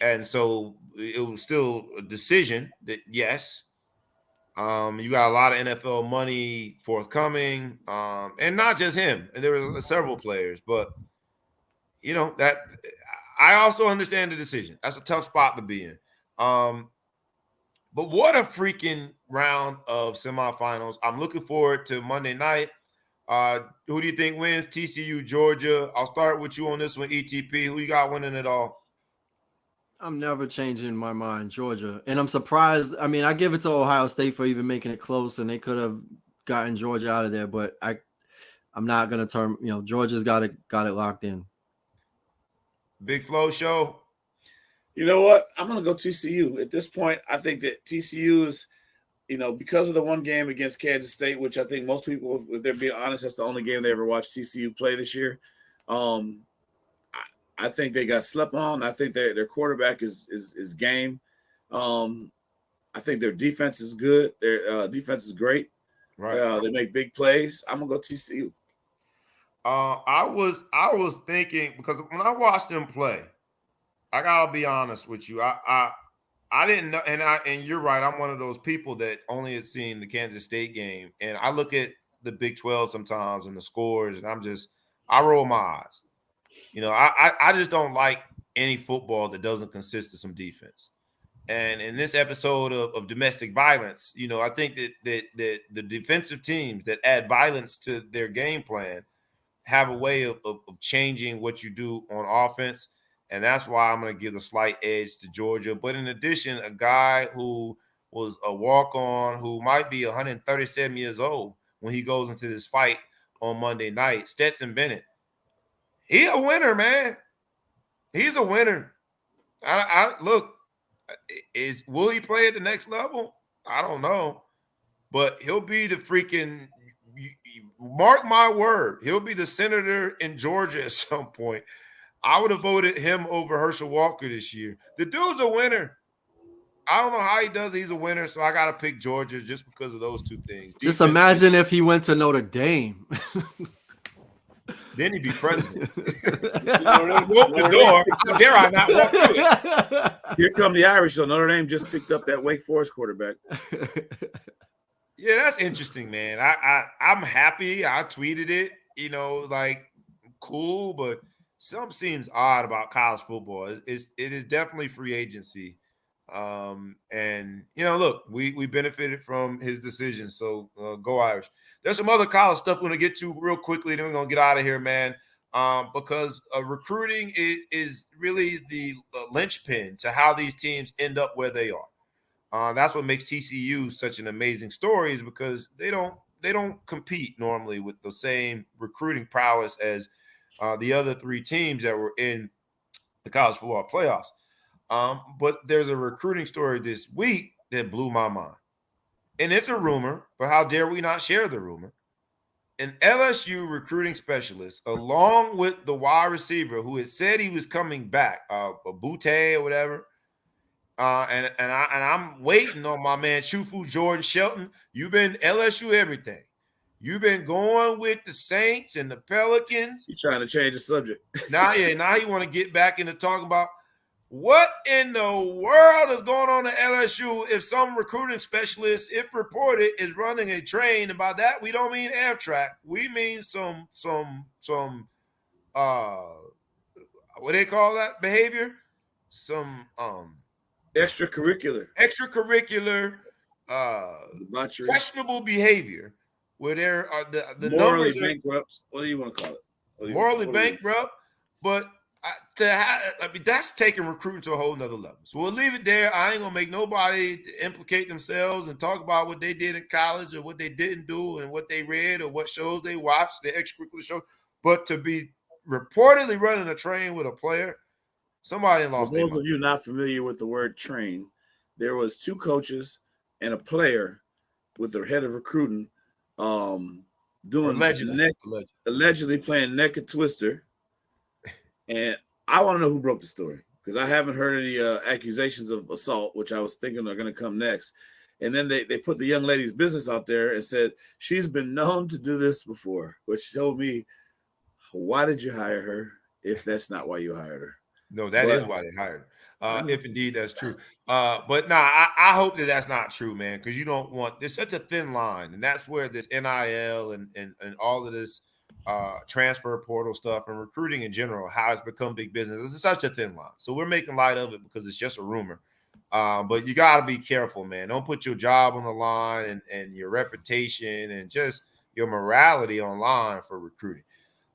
Speaker 1: And so it was still a decision that, yes, you got a lot of NFL money forthcoming, and not just him. And there were several players, but that I also understand the decision. That's a tough spot to be in. But what a freaking round of semifinals. I'm looking forward to Monday night. Who do you think wins? TCU, Georgia. I'll start with you on this one, ETP. Who you got winning it all?
Speaker 3: I'm never changing my mind, Georgia. And I'm surprised. I mean, I give it to Ohio State for even making it close, and they could have gotten Georgia out of there. But I'm not going to turn, Georgia's got it locked in.
Speaker 1: Big Flow Show.
Speaker 2: You know what? I'm going to go TCU. At this point, I think that TCU is, because of the one game against Kansas State, which I think most people, if they're being honest, that's the only game they ever watched TCU play this year. I think they got slept on. I think their quarterback is game. I think their defense is good. Their defense is great.
Speaker 1: Right.
Speaker 2: They make big plays. I'm going to go TCU.
Speaker 1: I was thinking, because when I watched them play, I gotta be honest with you. I didn't know, and you're right. I'm one of those people that only had seen the Kansas State game, and I look at the Big 12 sometimes and the scores, and I roll my eyes. I just don't like any football that doesn't consist of some defense. And in this episode of domestic violence, I think that the defensive teams that add violence to their game plan have a way of changing what you do on offense. And that's why I'm going to give a slight edge to Georgia. But in addition, a guy who was a walk-on who might be 137 years old when he goes into this fight on Monday night, Stetson Bennett. He a winner, man. He's a winner. I look, will he play at the next level? I don't know. But he'll be the freaking, mark my word, he'll be the senator in Georgia at some point. I would have voted him over Herschel Walker this year. The dude's a winner. I don't know how he does it. He's a winner, so I got to pick Georgia just because of those two things.
Speaker 3: Just imagine if he went to Notre Dame.
Speaker 1: Then he'd be president. Walk the door. How dare I not walk through it?
Speaker 2: Here come the Irish. So Notre Dame just picked up that Wake Forest quarterback.
Speaker 1: Yeah, that's interesting, man. I'm happy. I tweeted it. Cool, but something seems odd about college football. It is definitely free agency. Look, we benefited from his decision. So go Irish. There's some other college stuff we're going to get to real quickly. Then we're going to get out of here, man. Because recruiting is really the linchpin to how these teams end up where they are. That's what makes TCU such an amazing story, is because they don't compete normally with the same recruiting prowess as the other three teams that were in the college football playoffs. But there's a recruiting story this week that blew my mind. And it's a rumor, but how dare we not share the rumor? An LSU recruiting specialist, along with the wide receiver who had said he was coming back, a Butte or whatever. And I'm waiting on my man Chufu Jordan Shelton. You've been LSU everything. You've been going with the Saints and the Pelicans.
Speaker 2: You're trying to change the subject.
Speaker 1: Now you want to get back into talking about what in the world is going on at LSU if some recruiting specialist, if reported, is running a train. And by that, we don't mean Amtrak. We mean some what they call that behavior? Some
Speaker 2: extracurricular,
Speaker 1: questionable behavior where there are the
Speaker 2: morally
Speaker 1: numbers
Speaker 2: bankrupt. What do you want to call it?
Speaker 1: Morally bankrupt, but that's taking recruiting to a whole nother level. So we'll leave it there. I ain't gonna make nobody implicate themselves and talk about what they did in college or what they didn't do and what they read or what shows they watched, the extracurricular shows. But to be reportedly running a train with a player, somebody lost.
Speaker 2: For those of you not familiar with the word train, there was two coaches and a player with their head of recruiting doing allegedly playing naked twister. And I want to know who broke the story, because I haven't heard any accusations of assault, which I was thinking are going to come next. And then they put the young lady's business out there and said she's been known to do this before, which told me, why did you hire her if that's not why you hired her?
Speaker 1: No, that is why they hired her. If indeed that's true. But I hope that that's not true, man, because you don't want – there's such a thin line, and that's where this NIL and all of this transfer portal stuff and recruiting in general, how it's become big business. It's such a thin line. So we're making light of it because it's just a rumor. But you got to be careful, man. Don't put your job on the line and your reputation and just your morality online for recruiting.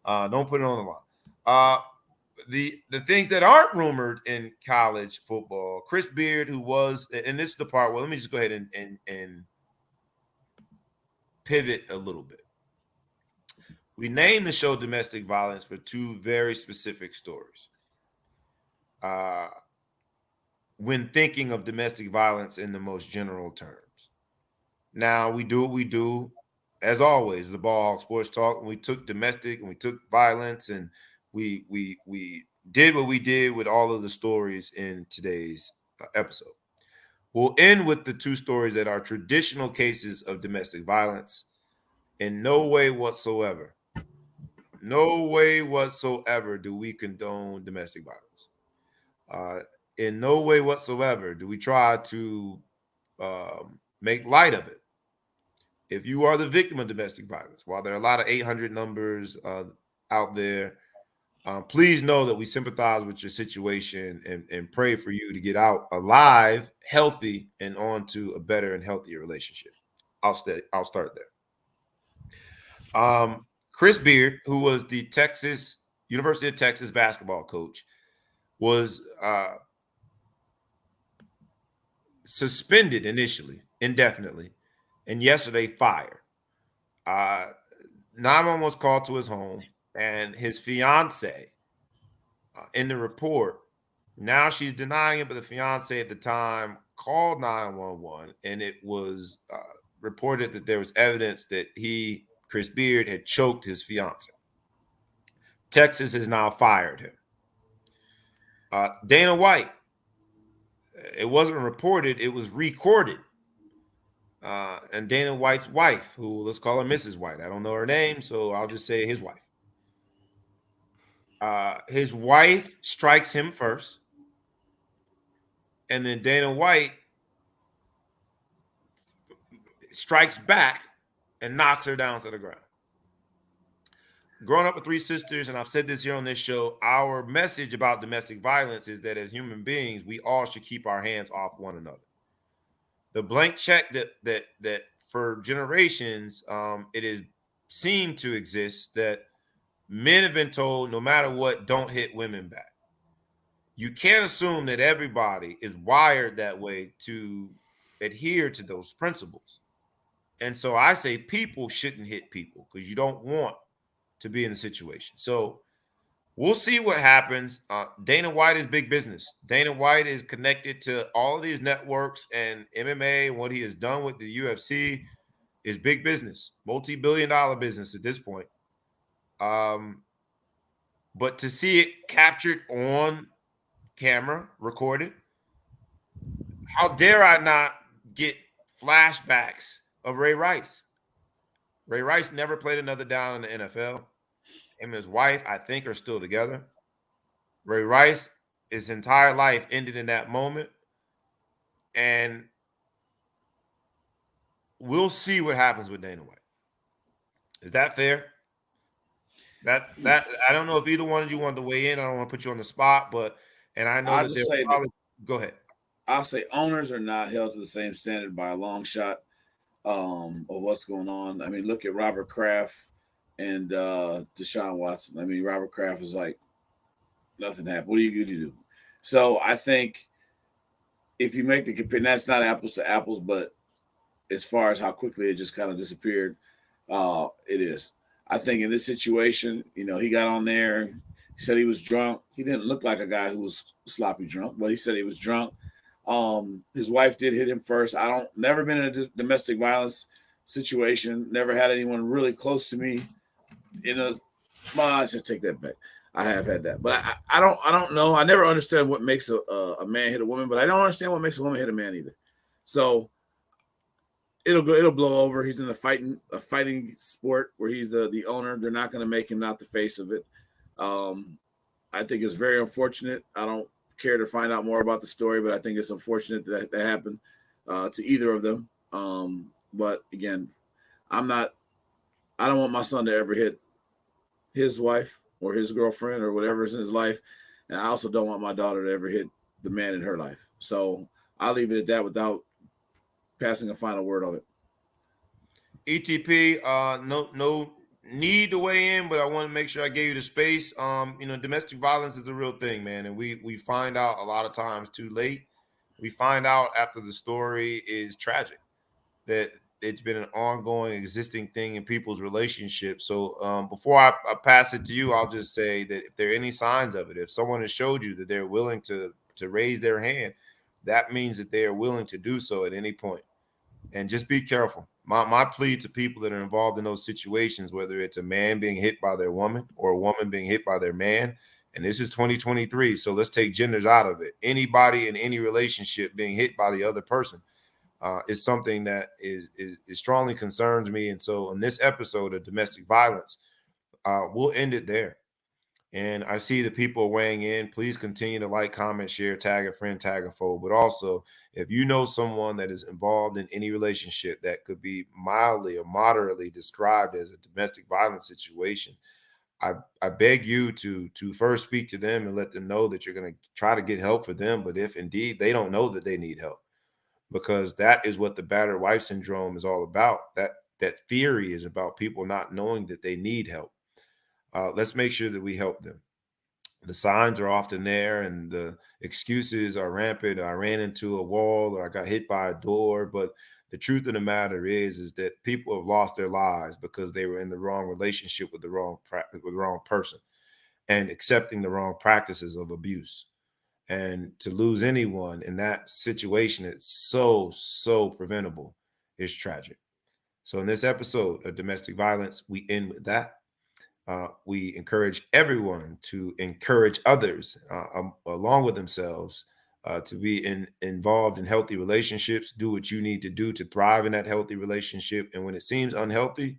Speaker 1: Don't put it on the line. The things that aren't rumored in college football, Chris Beard, who was, and this is the part where let me just go ahead and pivot a little bit. We named the show Domestic Violence for two very specific stories. When thinking of domestic violence in the most general terms. Now, we do what we do, as always, the Ball Sports Talk, and we took domestic and we took violence and we did what we did with all of the stories in today's episode. We'll end with the two stories that are traditional cases of domestic violence. In no way whatsoever do we condone domestic violence. in no way whatsoever do we try to make light of it. If you are the victim of domestic violence, while there are a lot of 800 numbers out there, please know that we sympathize with your situation and pray for you to get out alive, healthy, and on to a better and healthier relationship. I'll start there. Chris Beard, who was the University of Texas basketball coach, was suspended initially, indefinitely, and yesterday fired. 911 was called to his home, and his fiance, in the report, now she's denying it, but the fiance at the time called 911, and it was reported that there was evidence that Chris Beard, had choked his fiance. Texas has now fired him. Dana White, it wasn't reported, it was recorded. And Dana White's wife, who, let's call her Mrs. White. I don't know her name, so I'll just say his wife. His wife strikes him first, and then Dana White strikes back and knocks her down to the ground. Growing up with three sisters, and I've said this here on this show, our message about domestic violence is that as human beings, we all should keep our hands off one another. The blank check that for generations, it has seemed to exist, that men have been told, no matter what, don't hit women back. You can't assume that everybody is wired that way to adhere to those principles. And so I say people shouldn't hit people because you don't want to be in the situation. So we'll see what happens. Dana White is big business. Dana White is connected to all of these networks, and MMA and what he has done with the UFC is big business, multi-billion-dollar business at this point. But to see it captured on camera, recorded, how dare I not get flashbacks of Ray Rice? Ray Rice never played another down in the NFL. Him and his wife, I think, are still together. Ray Rice, his entire life ended in that moment. And we'll see what happens with Dana White. Is that fair? That I don't know if either one of you wanted to weigh in. I don't want to put you on the spot, but I know that they're probably go ahead.
Speaker 2: I'll say owners are not held to the same standard by a long shot of what's going on. I mean, look at Robert Kraft and Deshaun Watson. I mean, Robert Kraft is like, nothing happened. What are you going to do? So I think if you make the compare, that's not apples to apples, but as far as how quickly it just kind of disappeared, it is. I think in this situation, he got on there. He said he was drunk. He didn't look like a guy who was sloppy drunk, but he said he was drunk. His wife did hit him first. Never been in a domestic violence situation. Never had anyone really close to me. I should take that back. I have had that, but I don't know. I never understand what makes a man hit a woman, but I don't understand what makes a woman hit a man either. So it'll blow over. He's in a fighting sport where he's the owner. They're not going to make him not the face of it. I think it's very unfortunate. I don't care to find out more about the story, but I think it's unfortunate that happened to either of them. But again, I don't want my son to ever hit his wife or his girlfriend or whatever's in his life. And I also don't want my daughter to ever hit the man in her life. So I'll leave it at that without passing a final word on it.
Speaker 1: ETP, no need to weigh in, but I want to make sure I gave you the space. Domestic violence is a real thing, man. And we find out a lot of times too late. We find out after the story is tragic, that it's been an ongoing, existing thing in people's relationships. So before I pass it to you, I'll just say that if there are any signs of it, if someone has showed you that they're willing to raise their hand, that means that they are willing to do so at any point. And just be careful. My plea to people that are involved in those situations, whether it's a man being hit by their woman or a woman being hit by their man, and this is 2023, so let's take genders out of it. Anybody in any relationship being hit by the other person is something that is strongly concerns me. And so in this episode of domestic violence, we'll end it there. And I see the people weighing in. Please continue to like, comment, share, tag a friend, tag a foe. But also, if you know someone that is involved in any relationship that could be mildly or moderately described as a domestic violence situation, I beg you to first speak to them and let them know that you're going to try to get help for them. But if indeed they don't know that they need help, because that is what the battered wife syndrome is all about. That theory is about people not knowing that they need help. Let's make sure that we help them. The signs are often there and the excuses are rampant. I ran into a wall or I got hit by a door. But the truth of the matter is that people have lost their lives because they were in the wrong relationship with the wrong person and accepting the wrong practices of abuse. And to lose anyone in that situation, it's so preventable. It's tragic. So in this episode of domestic violence, we end with that. We encourage everyone to encourage others along with themselves to be involved in healthy relationships. Do what you need to do to thrive in that healthy relationship. And when it seems unhealthy,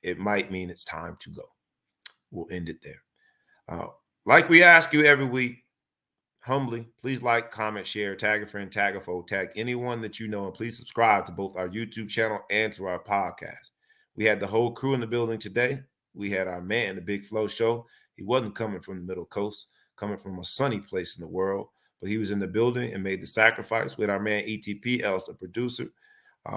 Speaker 1: it might mean it's time to go. We'll end it there. Like we ask you every week, humbly, please like, comment, share, tag a friend, tag a foe, tag anyone that you know, and please subscribe to both our YouTube channel and to our podcast. We had the whole crew in the building today. We had our man, the Big Flow Show. He wasn't coming from the Middle Coast, coming from a sunny place in the world, but he was in the building and made the sacrifice. With our man ETP, Els, the producer.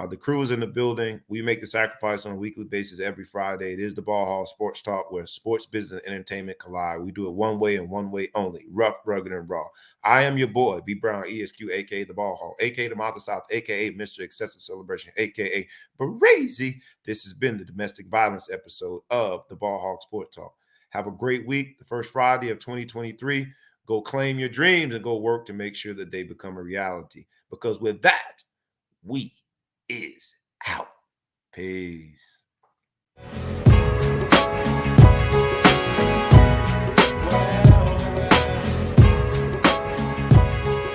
Speaker 1: The crew is in the building. We make the sacrifice on a weekly basis every Friday. It is the Ball Hall Sports Talk, where sports, business, and entertainment collide. We do it one way and one way only, rough, rugged, and raw. I am your boy, B. Brown, ESQ, a.k.a. the Ball Hall, a.k.a. the Mouth of South, a.k.a. Mr. Excessive Celebration, a.k.a. Brazy. This has been the domestic violence episode of the Ball Hall Sports Talk. Have a great week, the first Friday of 2023. Go claim your dreams and go work to make sure that they become a reality. Because with that, we is out. Peace.